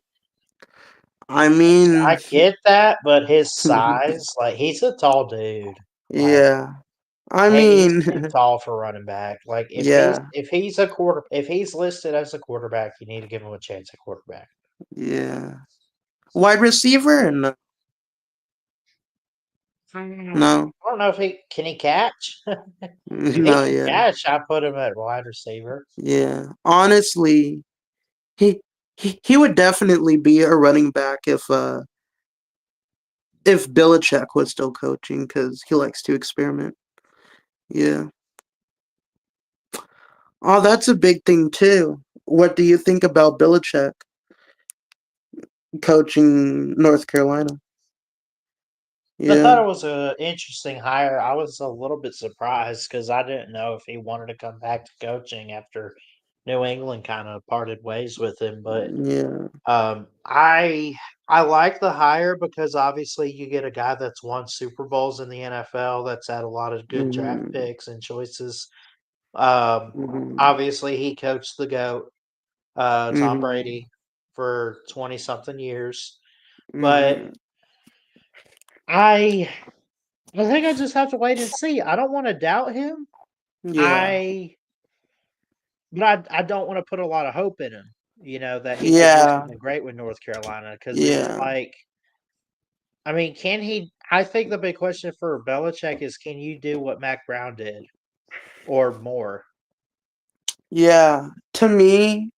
I Which mean, I get that, but his size, like he's a tall dude. Like yeah. I he's mean, too tall for running back. Like yeah, if he's listed as a quarterback, you need to give him a chance at quarterback. yeah. Wide receiver? No, no, I don't know if he catch. If he no. can Yeah, catch, I put him at wide receiver. yeah. Honestly, he he would definitely be a running back if Belichick was still coaching because he likes to experiment. Yeah. Oh, that's a big thing too. What do you think about Belichick coaching North Carolina? I thought Yeah. it was an interesting hire. I was a little bit surprised because I didn't know if he wanted to come back to coaching after New England kind of parted ways with him. But Yeah. um, I I like the hire because obviously you get a guy that's won Super Bowls in the NFL, that's had a lot of good draft Mhm. picks and choices. Um, Mhm. Obviously he coached the GOAT, Tom Mhm. Brady, for 20 something years. But Mhm. I I think I just have to wait and see. I don't want to doubt him. Yeah. I but I don't want to put a lot of hope in him, that he could do Yeah. something great with North Carolina because it's Yeah. like, I mean, can he? I think the big question for Belichick is, can you do what Mac Brown did or more? Yeah. To me,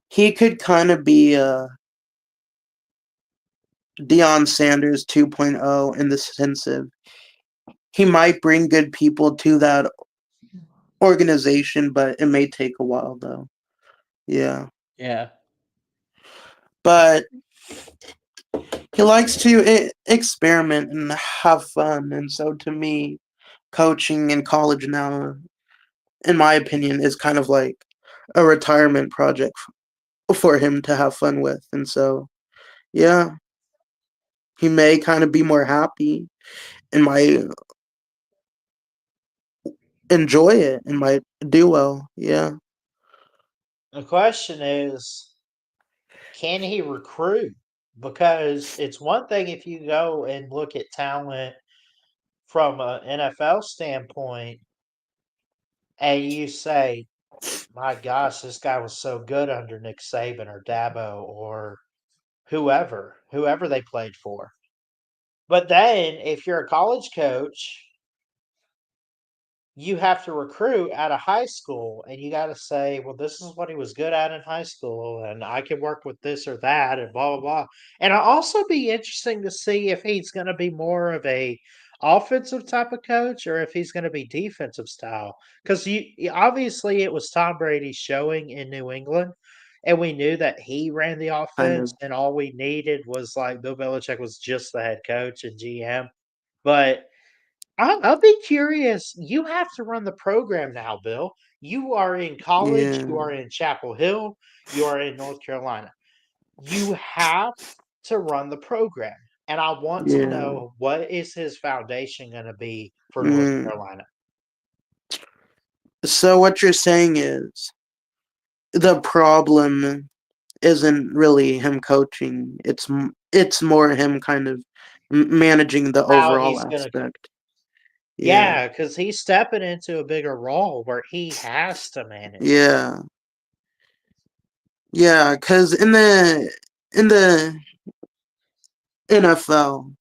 he could kind of be a Deion Sanders 2.0 in the sense of he might bring good people to that organization, but it may take a while though. Yeah. Yeah. But he likes to experiment and have fun, and so to me, coaching in college now, in my opinion, is kind of like a retirement project for him to have fun with. And so, yeah, he may kind of be more happy and might enjoy it and might do well. Yeah. The question is, can he recruit? Because it's one thing if you go and look at talent from an NFL standpoint and you say, my gosh, this guy was so good under Nick Saban or Dabo or whoever they played for. But then if you're a college coach, you have to recruit out of high school and you got to say, well, this is what he was good at in high school and I can work with this or that and blah blah blah. And it'll also be interesting to see if he's going to be more of a offensive type of coach or if he's going to be defensive style, because obviously it was Tom Brady showing in New England and we knew that he ran the Kind offense of. and all we needed was like Bill Belichick was just the head coach and GM. But I'll be curious. You have to run the program now, Bill. You are in college, you Yeah. are in Chapel Hill, you are in North Carolina. You have to run the program. And I want to Yeah. know, what is his foundation going to be for North Mm. Carolina? So what you're saying is the problem isn't really him coaching. It's more him kind of managing the How overall he's going to, aspect. Yeah. yeah, because he's stepping into a bigger role where he has to manage. Yeah. Yeah, cuz in the NFL,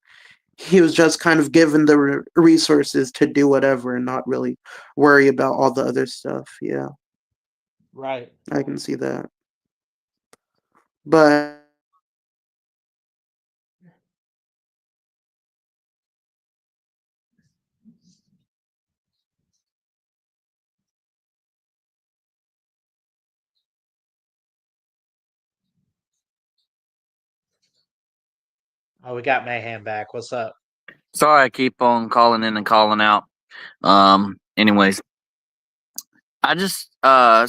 he was just kind of given the resources to do whatever and not really worry about all the other stuff. Yeah, Right. I can see that. But Oh, we got Mayhem back. What's up? Sorry, I keep on calling in and calling out. Anyways, I just I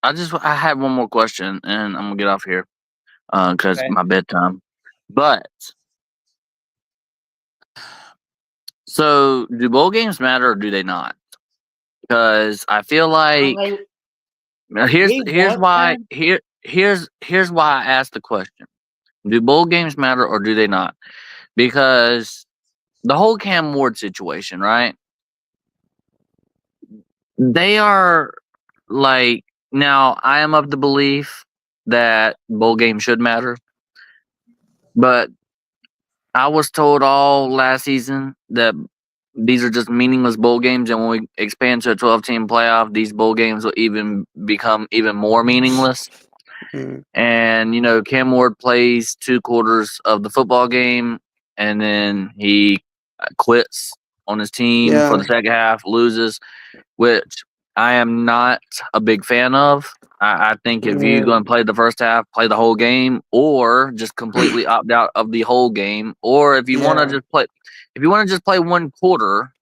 had one more question, and I'm gonna get off here because Okay. my bedtime. But so, do bowl games matter or do they not? Because I feel like I here's we here's want why them. here's why I asked the question: do bowl games matter or do they not? Because the whole Cam Ward situation, right? They are like, now I am of the belief that bowl games should matter, but I was told all last season that these are just meaningless bowl games, and when we expand to a 12-team playoff, these bowl games will even become even more meaningless. mm, And Cam Ward plays 2 quarters of the football game, and then he quits on his team for yeah, the second half, loses, which I am not a big fan of. I think if you go Yeah. and play the first half, play the whole game, or just completely opt out of the whole game, or if you want to Yeah. just play, if you want to just play one quarter,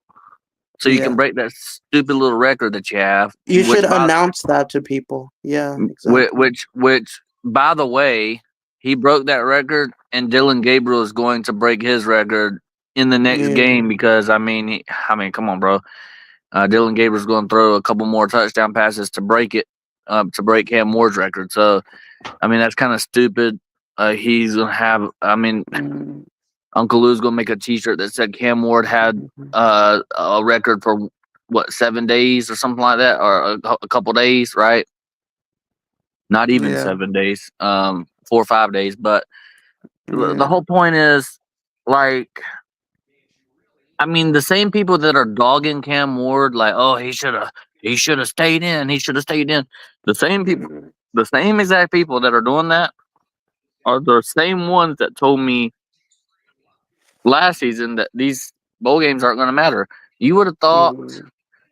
so you can Yeah. break that stupid little record that you have, You should announce that to people. Yeah, exactly. which by the way, he broke that record, and Dylan Gabriel is going to break his record in the next game Yeah. because I mean, come on, bro. Dylan Gabriel's going to throw a couple more touchdown passes to break it, to break Cam Ward's record. So, I mean, that's kind of stupid. He's going to have, I mean, Mm, Uncle Lou's going to make a T-shirt that said Cam Ward had mhm. a record for what 7 days or something like that, or a couple days, right? Not even Yeah. 7 days, 4 or 5 days. But the Yeah. whole point is, like, I mean, the same people that are dogging Cam Ward, like, oh, he should have stayed in, he should have stayed in. The same people, Mm, the same exact people that are doing that are the same ones that told me last season that these bowl games aren't going to matter. You would have thought. mm,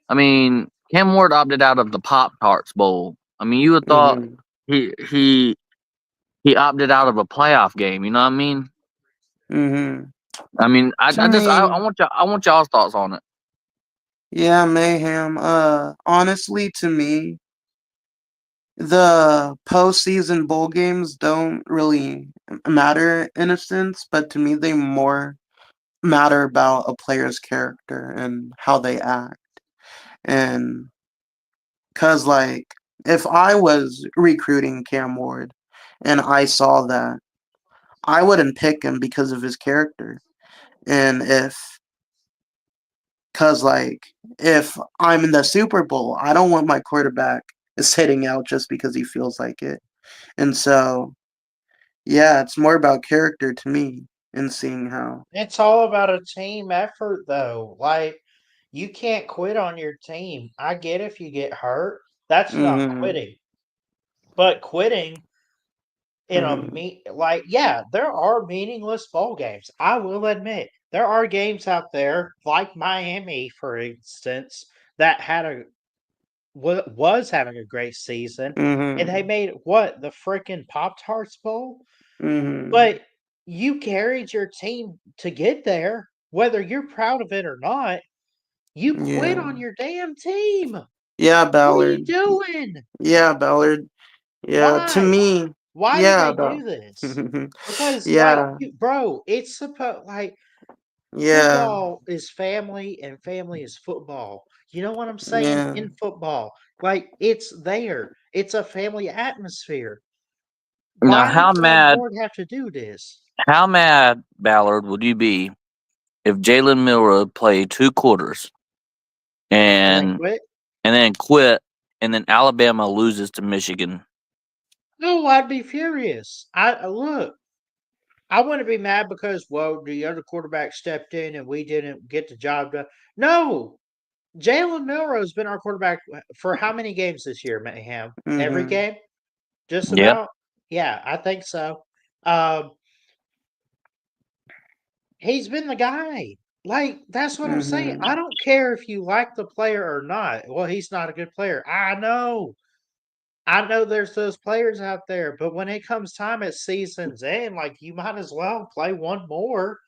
I mean, Cam Ward opted out of the Pop Tarts Bowl. I mean, you would have thought mhm. he he he opted out of a playoff game. You know what I mean? Mhm. I mean, To I me, want I want y'all's thoughts on it. yeah, mayhem. Honestly, to me, the postseason bowl games don't really matter in a sense, but to me, they more matter about a player's character and how they act. And cause like, if I was recruiting Cam Ward and I saw that, I wouldn't pick him because of his character. And cause like, if I'm in the Super Bowl, I don't want my quarterback sitting out just because he feels like it. And so, yeah, it's more about character to me and seeing how. It's all about a team effort, though. Like, you can't quit on your team. I get if you get hurt, that's not Mhm. quitting. But quitting in a Mhm. yeah, there are meaningless bowl games. I will admit there are games out there like Miami, for instance, that had a was having a great season, and they Mhm. made what the freaking Pop Tarts Bowl. Mhm. But you carried your team to get there, whether you're proud of it or not. You quit Yeah. on your damn team. Yeah, What are you Ballard. doing? Yeah, Ballard. Yeah, to Why? me, Why did yeah, they Ball. do this? Because, like, Yeah. bro, it's supposed like Yeah. football is family and family is football. You know what I'm saying? Yeah. In football, like it's there. It's a family atmosphere. Now, Why did Cam Ward have to do this? how mad, Ballard, would you be if Jalen Milroe played 2 quarters And then and quit? then quit, and then Alabama loses to Michigan? No, I'd be furious. I look. I wouldn't be mad because, well, the other quarterback stepped in and we didn't get the job done. No, Jalen Milroe's been our quarterback for how many games this year, Mayhem? Every Mhm. game? Just Yeah. about? Yeah, I think so. Um, he's been the guy. Like, that's what I'm saying. I Mhm. don't care if you like the player or not. Well, he's not a good player. I know. I know there's those players out there, but when it comes time at season's end, like you might as well play one more.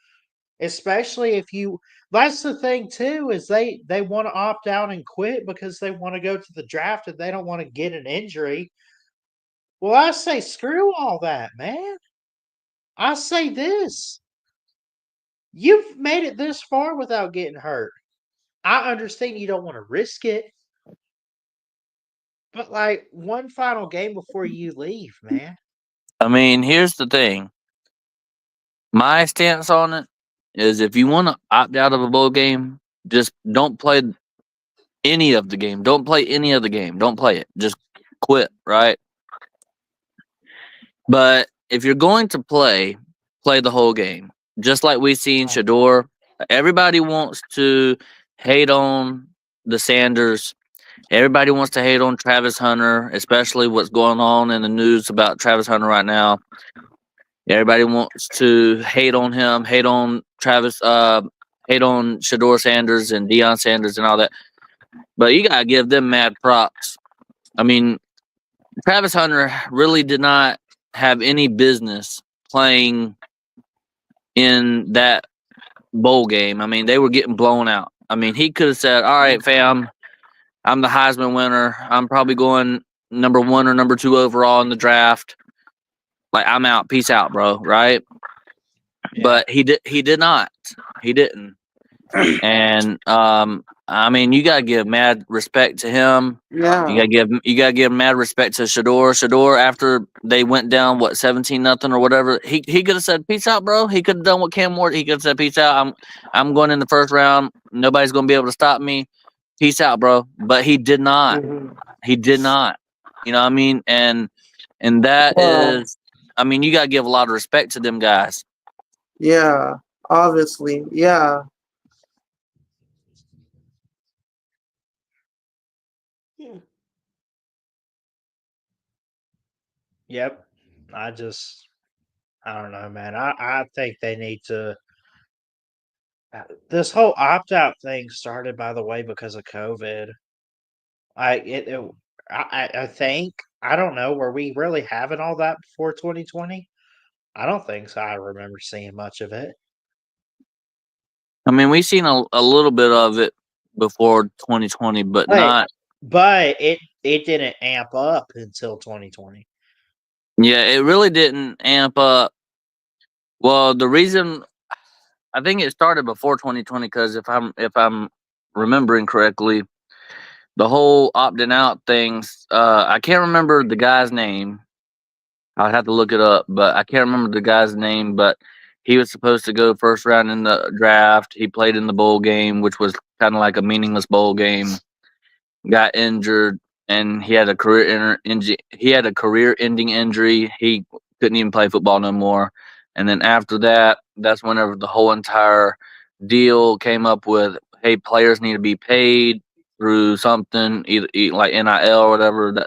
Especially if you that's the thing too, is they wanna opt out and quit because they wanna go to the draft and they don't wanna get an injury. Well, I say screw all that, man. I say this, you've made it this far without getting hurt. I understand you don't wanna risk it, but, like, one final game before you leave, man. I mean, here's the thing. My stance on it is if you want to opt out of a bowl game, just don't play any of the game. Don't play any of the game. Don't play it. Just quit, right? But if you're going to play the whole game. Just like we see in Right. Shador, everybody wants to hate on the Sanders. Everybody wants to hate on Travis Hunter, especially what's going on in the news about Travis Hunter right now. Everybody wants to hate on him, hate on Travis, hate on Shador Sanders and Deion Sanders and all that. but you gotta give them mad props. I mean, Travis Hunter really did not have any business playing in that bowl game. I mean, they were getting blown out. I mean, he could have said, "All right, fam, I'm the Heisman winner. I'm probably going number 1 or number 2 overall in the draft. Like, I'm out. Peace out, bro." Right? Yeah. But he did not. He didn't. And I mean, you gotta give mad respect to him. Yeah. You gotta give mad respect to Shador. Shador, after they went down 17-0 or whatever, he could have said peace out, bro. He could have done what Cam Ward. He could have said peace out. I'm going in the first round. Nobody's gonna be able to stop me. Peace out, bro. But he did not. Mhm. He did not. You know what I mean? And that Well, is, I mean, you gotta give a lot of respect to them guys. yeah, obviously, yeah. Yep. I don't know, man. I think they need to. This whole opt out thing started, by the way, because of COVID. I it, it I think I don't know. Were we really having all that before 2020? I don't think so. I remember seeing much of it. I mean, we've seen a little bit of it before 2020, but But not. but it didn't amp up until 2020. Yeah, it really didn't amp up. Well, the reason I think it started before 2020 because if I'm remembering correctly, the whole opting out things. I can't remember the guy's name. I'd have to look it up, but I can't remember the guy's name. But he was supposed to go first round in the draft. He played in the bowl game, which was kind of like a meaningless bowl game. Got injured, and he had a career-ending injury. He couldn't even play football no more. And then after that, that's whenever the whole entire deal came up with, hey, players need to be paid through something, either like NIL or whatever.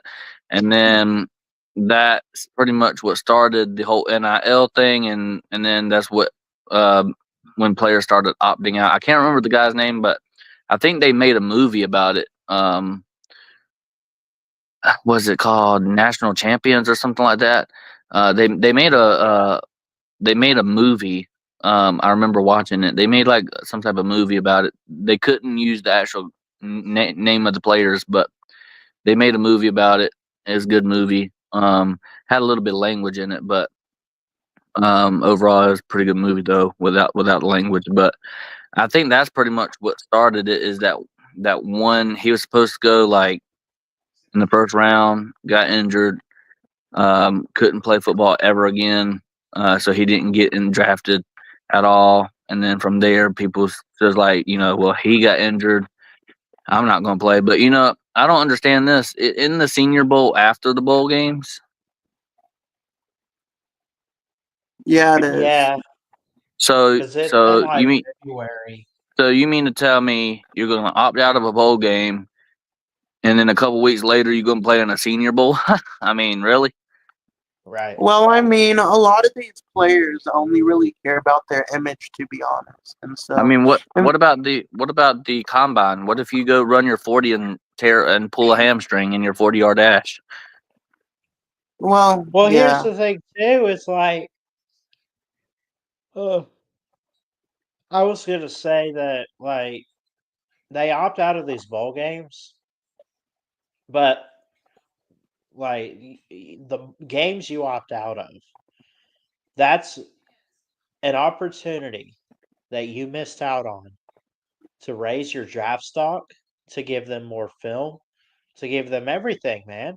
And then that's pretty much what started the whole NIL thing, and then that's what uh, when players started opting out. I can't remember the guy's name, but I think they made a movie about it. Was it called National Champions or something like that? They made a movie. I remember watching it. They made like some type of movie about it. They couldn't use the actual name of the players, but they made a movie about it. It was a good movie. Had a little bit of language in it, but overall it was a pretty good movie though, without language. But I think that's pretty much what started it. Is that one he was supposed to go like in the first round, got injured, couldn't play football ever again, so he didn't get in drafted at all. And then from there, people says like, well, he got injured. I'm not going to play. But I don't understand this. In the Senior Bowl after the bowl games. Yeah, it is. Yeah, So because it's in so like you mean February. so you mean to tell me you're going to opt out of a bowl game, and then a couple weeks later you're going to play in a Senior Bowl? I mean, really? Right. Well, I mean, a lot of these players only really care about their image, to be honest. And I so, mean, what and, what about the combine? What if you go run your 40 and tear and pull a hamstring in your 40-yard dash? well, Well, here's yeah, the thing too. It's like, uh, I was gonna say that like they opt out of these bowl games, but like the games you opt out of, that's an opportunity that you missed out on to raise your draft stock, to give them more film, to give them everything, man.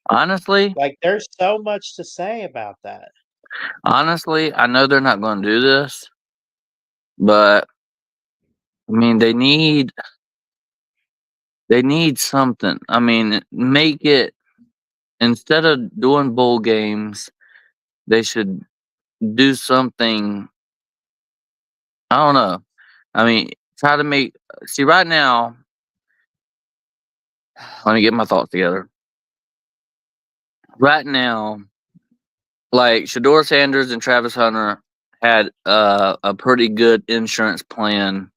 Honestly, Like there's so much to say about that. I know they're not going to do this, but I mean, they need something. I mean, make it, instead of doing bowl games, they should do something. I don't know. I mean, try to make. See, right now, let me get my thoughts together. Right now, like Shador Sanders and Travis Hunter had a pretty good insurance plan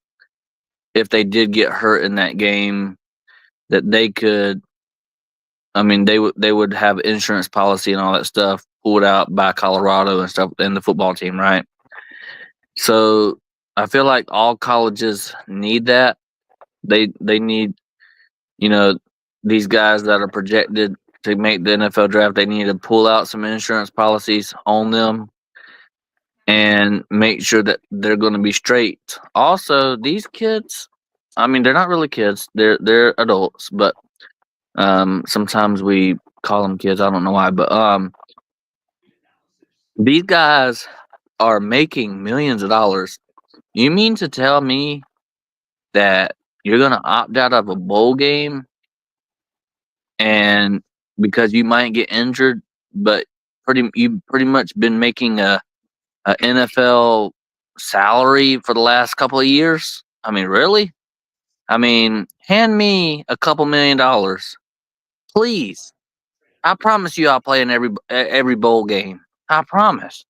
if they did get hurt in that game, that they could. I mean, they would have insurance policy and all that stuff pulled out by Colorado and stuff and the football team, right? So I feel like all colleges need that. They need, you know, these guys that are projected to make the NFL draft. They need to pull out some insurance policies on them and make sure that they're going to be straight. Also, these kids, I mean, they're not really kids. They're adults, but sometimes we call them kids. I don't know why, but these guys are making millions of dollars. You mean to tell me that you're going to opt out of a bowl game and because you might get injured, but you pretty much been making a NFL salary for the last couple of years? I mean, really? I mean, hand me a couple $1,000,000, please. I promise you, I'll play in every bowl game. I promise.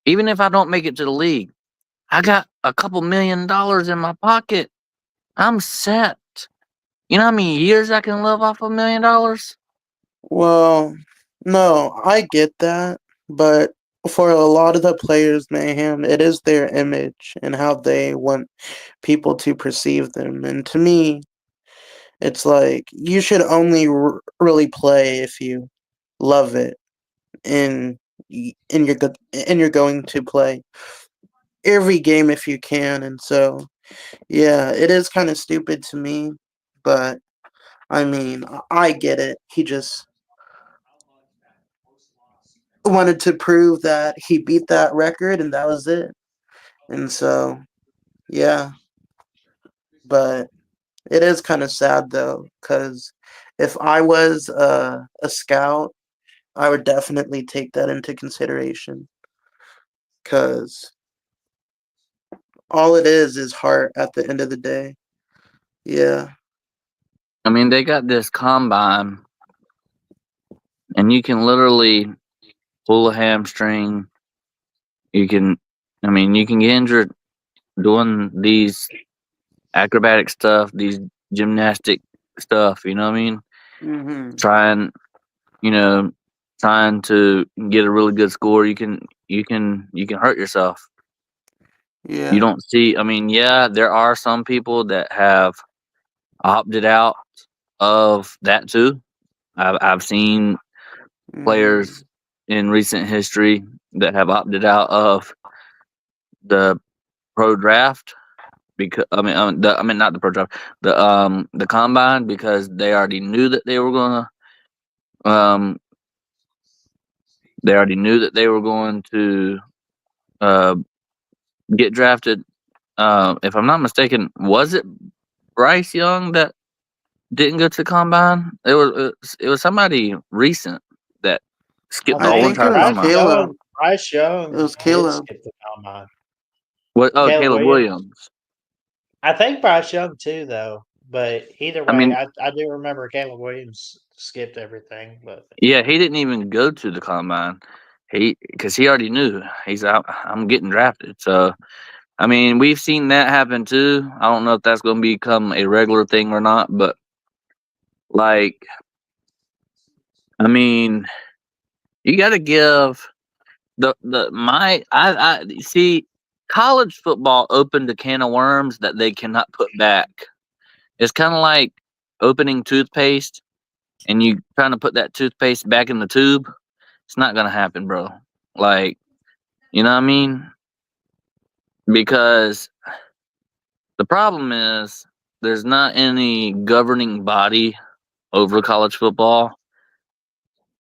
Even if I don't make it to the league, I got a couple $1,000,000 in my pocket. I'm set. You know how many years I can live off $1,000,000? Well, no, I get that, but for a lot of the players, Mayhem, it is their image and how they want people to perceive them. And to me, it's like you should only really play if you love it and you're going to play every game if you can. And so, yeah, it is kind of stupid to me, but I mean, I get it. He just wanted to prove that he beat that record and that was it. And so, yeah, but it is kind of sad though, because if I was a scout, I would definitely take that into consideration. Because all it is heart at the end of the day. Yeah. I mean, they got this combine, and you can literally pull a hamstring. You can, I mean, you can get injured doing these acrobatic stuff, these gymnastic stuff. You know what I mean? Mm-hmm. Trying, you know, trying to get a really good score. You can hurt yourself. Yeah. You don't see. I mean, yeah, there are some people that have opted out of that too. I've seen Mm-hmm. players in recent history that have opted out of the pro draft because I mean not the pro draft, the combine, because they already knew that um they already knew that they were going to uh get drafted. If I'm not mistaken, was it Bryce Young that didn't go to the combine? It was somebody recent that I skipped the I whole think think it entire was combine. Caleb. Bryce It Young was did Caleb. skip the combine. What? Oh, Caleb Caleb Williams. Williams. I think Bryce Young too, though. But either I way, mean, I do remember Caleb Williams skipped everything. But yeah, he didn't even go to the combine. Because he already knew he's out. I'm getting drafted. So I mean, we've seen that happen too. I don't know if that's going to become a regular thing or not, but like, I mean, you got to give the my I see college football opened a can of worms that they cannot put back. It's kind of like opening toothpaste and you trying to put that toothpaste back in the tube. It's not going to happen, bro. Like, you know what I mean? Because the problem is there's not any governing body over college football.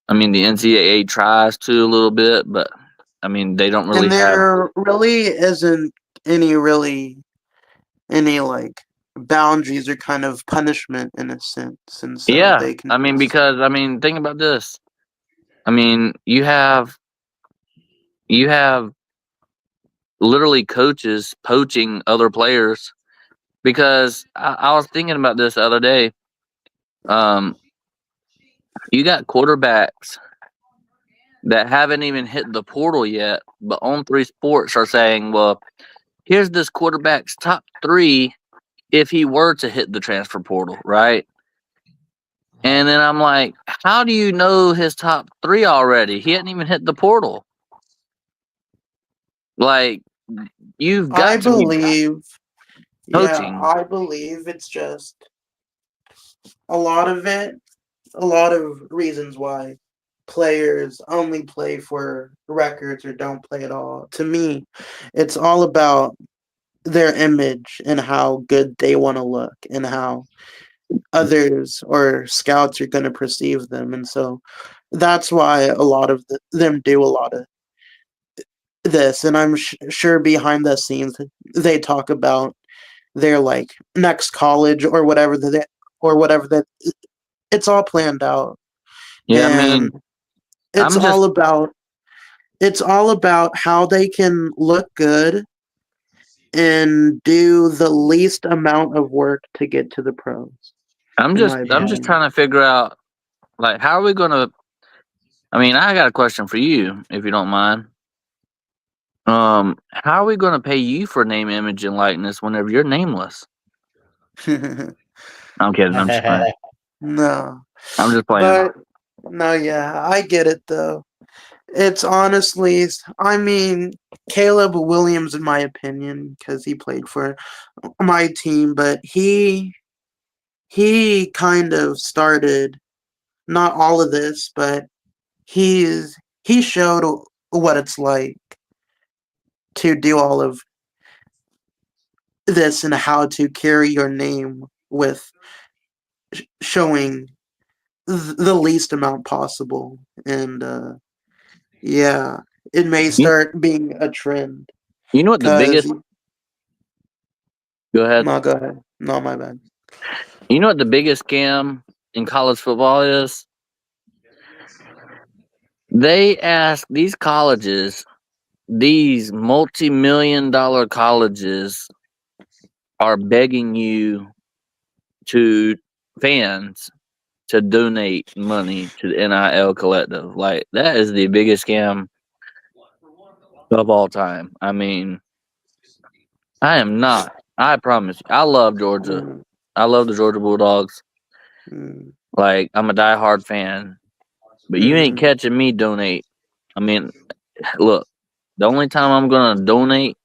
I mean, the NCAA tries to a little bit, but I mean, they don't really And have. there really isn't any like boundaries or kind of punishment in a sense. And so Yeah, they can I mean, just because I mean, think about this. I mean, you have literally coaches poaching other players because I was thinking about this the other day. Um, you got quarterbacks that haven't even hit the portal yet, but on 3 Sports are saying, well, here's this quarterback's top 3 if he were to hit the transfer portal, right? And then I'm like, how do you know his top 3 already? He hadn't even hit the portal. Like, you've I got to be believe, yeah, coaching. I believe it's just a lot of it, a lot of reasons why players only play for records or don't play at all. To me, it's all about their image and how good they want to look and how others or scouts are going to perceive them. And so that's why a lot of them do a lot of this. And I'm sure behind the scenes, they talk about their like next college or whatever that it's all planned out. Yeah, I And mean, it's I'm just all about how they can look good and do the least amount of work to get to the pros, I'm in just my I'm just opinion. trying to figure out, like, how are we gonna I mean, I got a question for you, if you don't mind. How are we gonna pay you for name, image, and likeness whenever you're nameless? I'm kidding, I'm just playing. No. I'm just playing. But no, yeah, I get it though. It's honestly, I mean, Caleb Williams, in my opinion, because he played for my team, but he kind of started not all of this, but he showed what it's like to do all of this and how to carry your name with showing the least amount possible. And yeah, it may You, start being a trend. you know what the Cause biggest go ahead. no, go ahead. No, my bad. You know what the biggest scam in college football is? They ask these colleges, these multi-million-dollar colleges are begging you to fans to donate money to the NIL collective. Like, that is the biggest scam of all time. I mean, I am not. I promise you. I love Georgia. Mm, I love the Georgia Bulldogs. mm, Like, I'm a diehard fan. But you ain't mm. catching me donate. I mean, look, the only time I'm gonna donate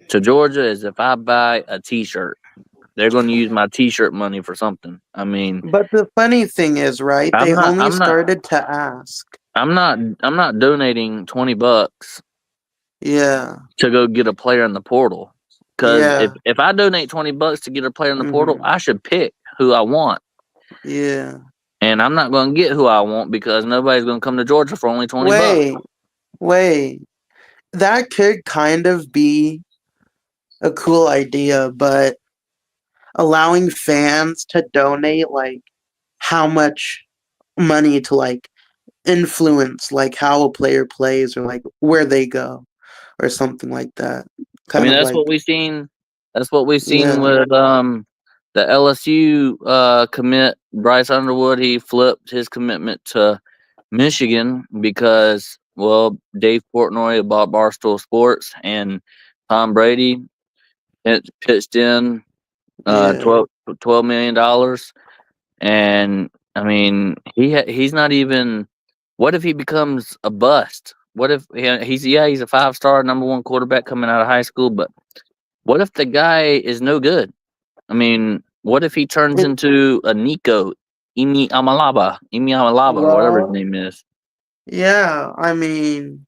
to Georgia is if I buy a T-shirt. They're gonna use my T-shirt money for something. I mean, But the funny thing is, right? I'm They not. only I'm not. started to ask. I'm not. I'm not donating $20 Yeah, to go get a player in the portal. Because if yeah, if I donate $20 to get a player in the portal, hmm I should pick who I want. yeah. And I'm not going to get who I want because nobody's going to come to Georgia for only $20. Wait, wait. That could kind of be a cool idea, but allowing fans to donate like how much money to like influence like how a player plays or like where they go or something like that. I Kind mean, of that's what like we've seen. That's what we've seen yeah. with the LSU commit Bryce Underwood. He flipped his commitment to Michigan because, well, Dave Portnoy bought Barstool Sports and Tom Brady pitched in uh, Yeah. 12, $12 million. And I mean, he's not even. What if he becomes a bust? What if he's a 5-star number 1 quarterback coming out of high school, but what if the guy is no good? I mean, what if he turns It, into a Nico Imi Amalaba, or whatever his well, name is? yeah, I mean,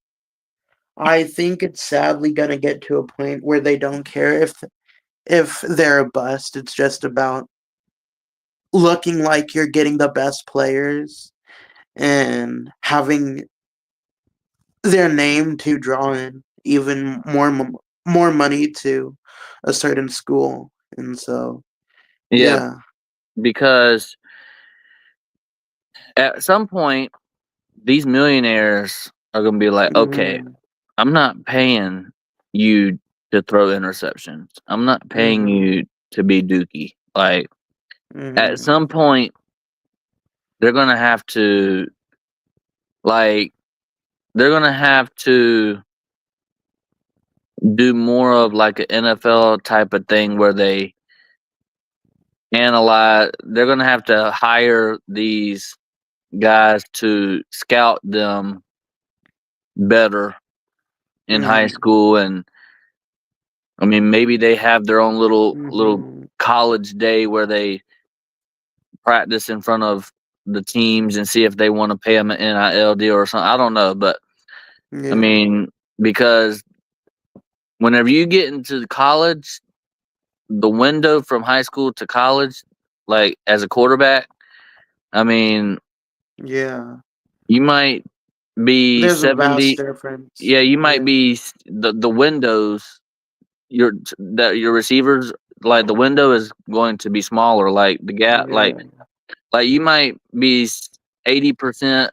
I think it's sadly gonna get to a point where they don't care if they're a bust. It's just about looking like you're getting the best players and having their name to draw in even more money to a certain school. And so, Yeah, yeah. because at some point these millionaires are gonna be like, okay, Mm-hmm. I'm not paying you to throw interceptions. I'm not paying Mm-hmm. you to be Dookie. Like, at Mm-hmm. some point, they're gonna have to like they're gonna have to do more of like an NFL type of thing where they analyze. They're gonna have to hire these guys to scout them better in high Mm-hmm. school, and I mean maybe they have their own little Mm-hmm. college day where they practice in front of the teams and see if they want to pay them an NIL deal or something. I don't know, but I Yeah. mean because whenever you get into college, the window from high school to college, like as a quarterback, I mean, Yeah. you might be There's a vast 70. difference. Yeah, you might Yeah. be the windows. Your receivers, like the window is going to be smaller. Like the gap, Yeah. like you might be 80%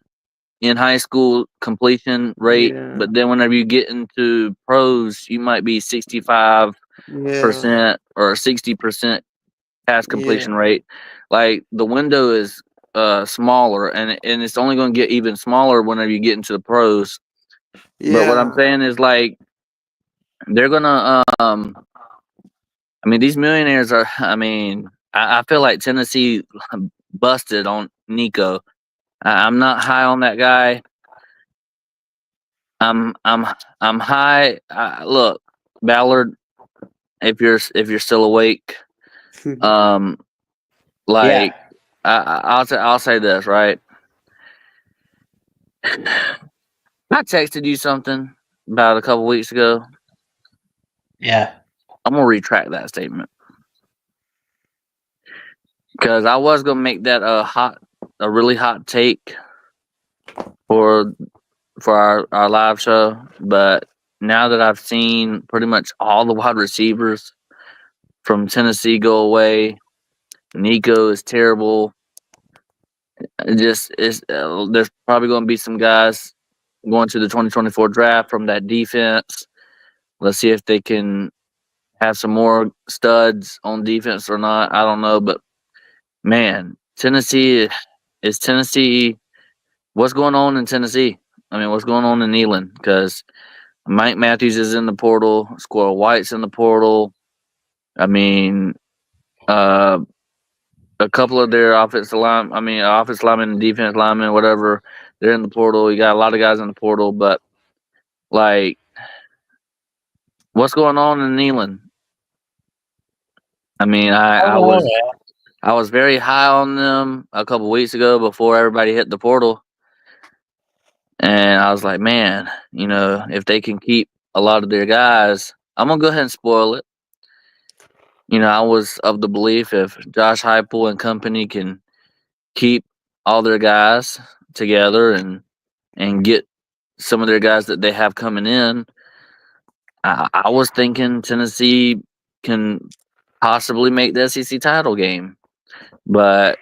in high school completion rate, Yeah. but then whenever you get into pros, you might be 65% Yeah. or 60% pass completion Yeah. rate. Like the window is smaller, and it's only going to get even smaller whenever you get into the pros. But what I'm Yeah. saying is like they're gonna I mean these millionaires are I mean I feel like Tennessee busted on Nico. I'm not high on that guy. I'm I'm high. Look, Ballard, if you're still awake, um, Yeah. like I'll say this right. I texted you something about a couple weeks ago. Yeah. I'm gonna retract that statement because I was gonna make that a really hot take for our live show, but now that I've seen pretty much all the wide receivers from Tennessee go away, Nico is terrible. It just is. There's probably going to be some guys going to the 2024 draft from that defense. Let's see if they can have some more studs on defense or not. I don't know, but man, Tennessee is Tennessee. What's going on in Tennessee? I mean, what's going on in Neyland? Because Mike Matthews is in the portal. Squirrel White's in the portal. I mean, uh, a couple of their offensive linemen and defense linemen, whatever, they're in the portal. You got a lot of guys in the portal, but like, what's going on in Neyland? I mean, I don't know, man. I was very high on them a couple weeks ago before everybody hit the portal, and I was like, man, if they can keep a lot of their guys, I'm gonna go ahead and spoil it. I was of the belief if Josh Heupel and company can keep all their guys together and get some of their guys that they have coming in, I was thinking Tennessee can possibly make the SEC title game, but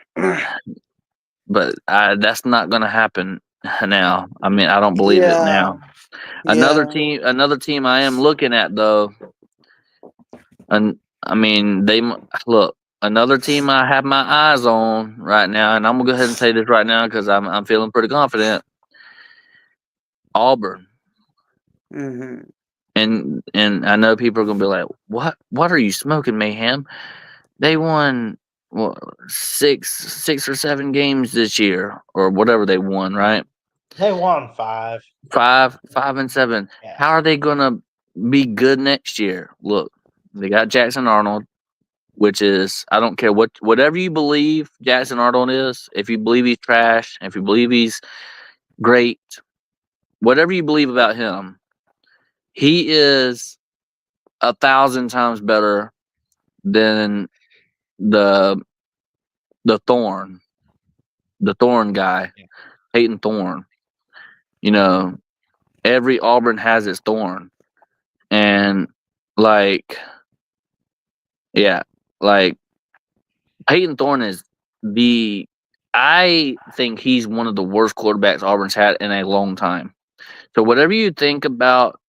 that's not going to happen now. I mean, I don't believe it Yeah. now. Yeah. Another team I am looking at though, and I mean look. Another team I have my eyes on right now, and I'm gonna go ahead and say this right now because I'm feeling pretty confident. Auburn. Mm-hmm. And I know people are gonna be like, "What are you smoking, Mayhem? They won what, six or seven games this year, or whatever they won, right? They won 5. 5, 5 and 7. Yeah. How are they gonna be good next year? Look, they got Jackson Arnold, which is I don't care whatever you believe Jackson Arnold is. If you believe he's trash, if you believe he's great, whatever you believe about him, he is 1,000 times better than the the Thorn, the Thorn guy, Yeah. Peyton Thorn. You know, every Auburn has its Thorn, and like, yeah, like Peyton Thorn is the. I think he's one of the worst quarterbacks Auburn's had in a long time. So whatever you think about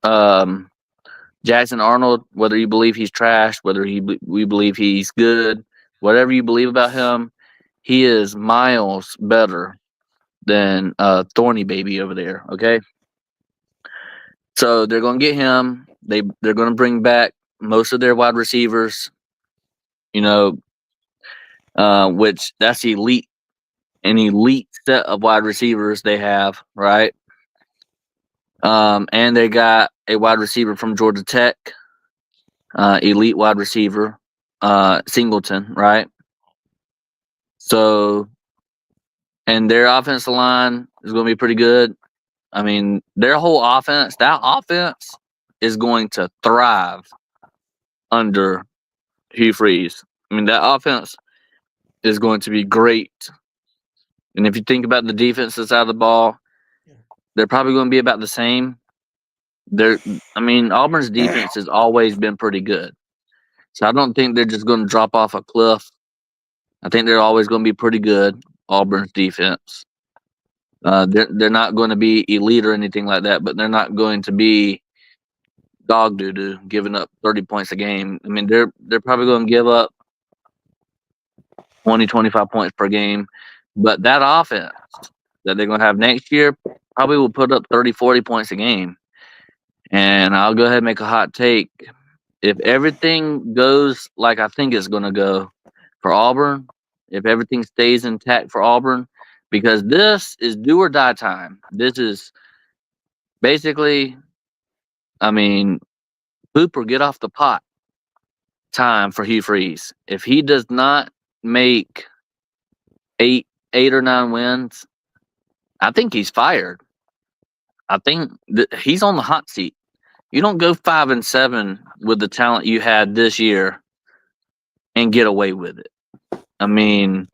um, Jackson Arnold, whether you believe he's trash, whether we believe he's good, whatever you believe about him, he is miles better than Thorny Baby over there. Okay, So they're going to get him. They're going to bring back most of their wide receivers. You know, which that's elite, an elite set of wide receivers they have, right? And they got a wide receiver from Georgia Tech, elite wide receiver, Singleton, right? So, and their offensive line is going to be pretty good. I mean, their whole offense, that offense is going to thrive under Hugh Freeze. I mean, that offense is going to be great. And if you think about the defenses out of the ball, they're probably going to be about the same. I mean, Auburn's defense has always been pretty good. So I don't think they're just going to drop off a cliff. I think they're always going to be pretty good, Auburn's defense. They're not going to be elite or anything like that, but they're not going to be dog doo-doo, giving up 30 points a game. I mean, they're probably going to give up 20, 25 points per game. But that offense that they're going to have next year probably will put up 30, 40 points a game. And I'll go ahead and make a hot take. If everything goes like I think it's going to go for Auburn, if everything stays intact for Auburn, because this is do or die time. This is basically, I mean, poop or get off the pot time for Hugh Freeze. If he does not make eight or nine wins, I think he's fired. I think he's on the hot seat. You don't go 5-7 with the talent you had this year and get away with it. I mean,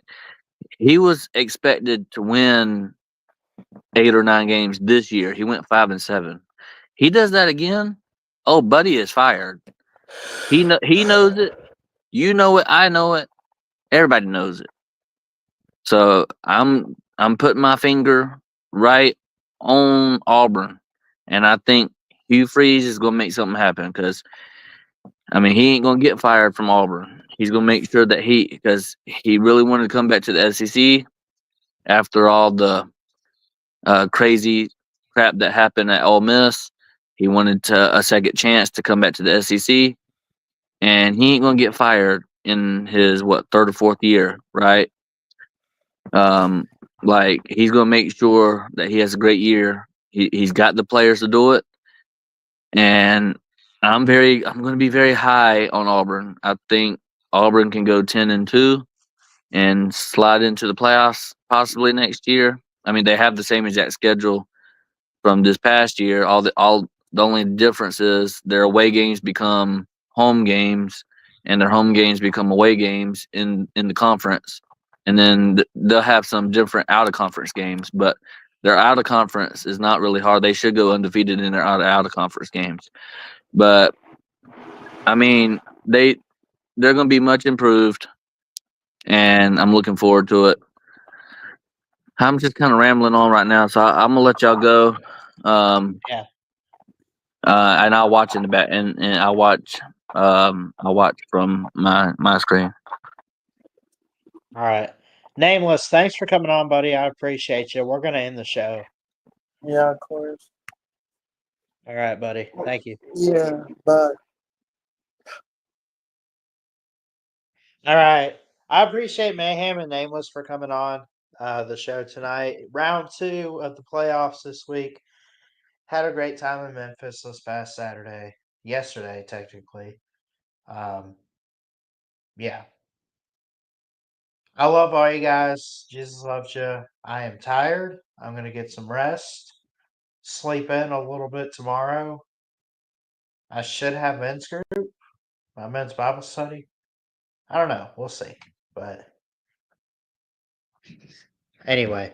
he was expected to win 8 or 9 games this year. He went 5-7. He does that again. Oh, buddy is fired. He knows it. You know it. I know it. Everybody knows it. So I'm putting my finger right on Auburn, and I think Hugh Freeze is going to make something happen because, I mean, he ain't going to get fired from Auburn. He's going to make sure that because he really wanted to come back to the SEC after all the crazy crap that happened at Ole Miss. He wanted a second chance to come back to the SEC, and he ain't going to get fired in his, third or fourth year, right? Like, he's going to make sure that he has a great year. He's got the players to do it. And I'm going to be very high on Auburn. I think Auburn can go 10-2 and slide into the playoffs possibly next year. I mean, they have the same exact schedule from this past year. The only difference is their away games become home games, and their home games become away games in the conference. And then they'll have some different out of conference games, but their out of conference is not really hard. They should go undefeated in their out of conference games. But I mean, they're going to be much improved, and I'm looking forward to it. I'm just kind of rambling on right now, so I'm gonna let y'all go. Yeah. And I'll watch in the back, and I'll watch from my screen. All right. Nameless, thanks for coming on, buddy. I appreciate you. We're going to end the show. Yeah, of course. All right, buddy. Thank you. Yeah, but All right. I appreciate Mayhem and Nameless for coming on the show tonight. Round 2 of the playoffs this week. Had a great time in Memphis this past Saturday. Yesterday, technically. Yeah. I love all you guys. Jesus loves you. I am tired. I'm going to get some rest. Sleep in a little bit tomorrow. I should have men's group, my men's Bible study. I don't know. We'll see. But anyway,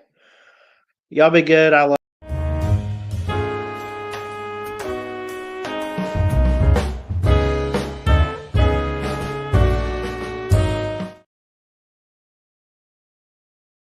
y'all be good. I love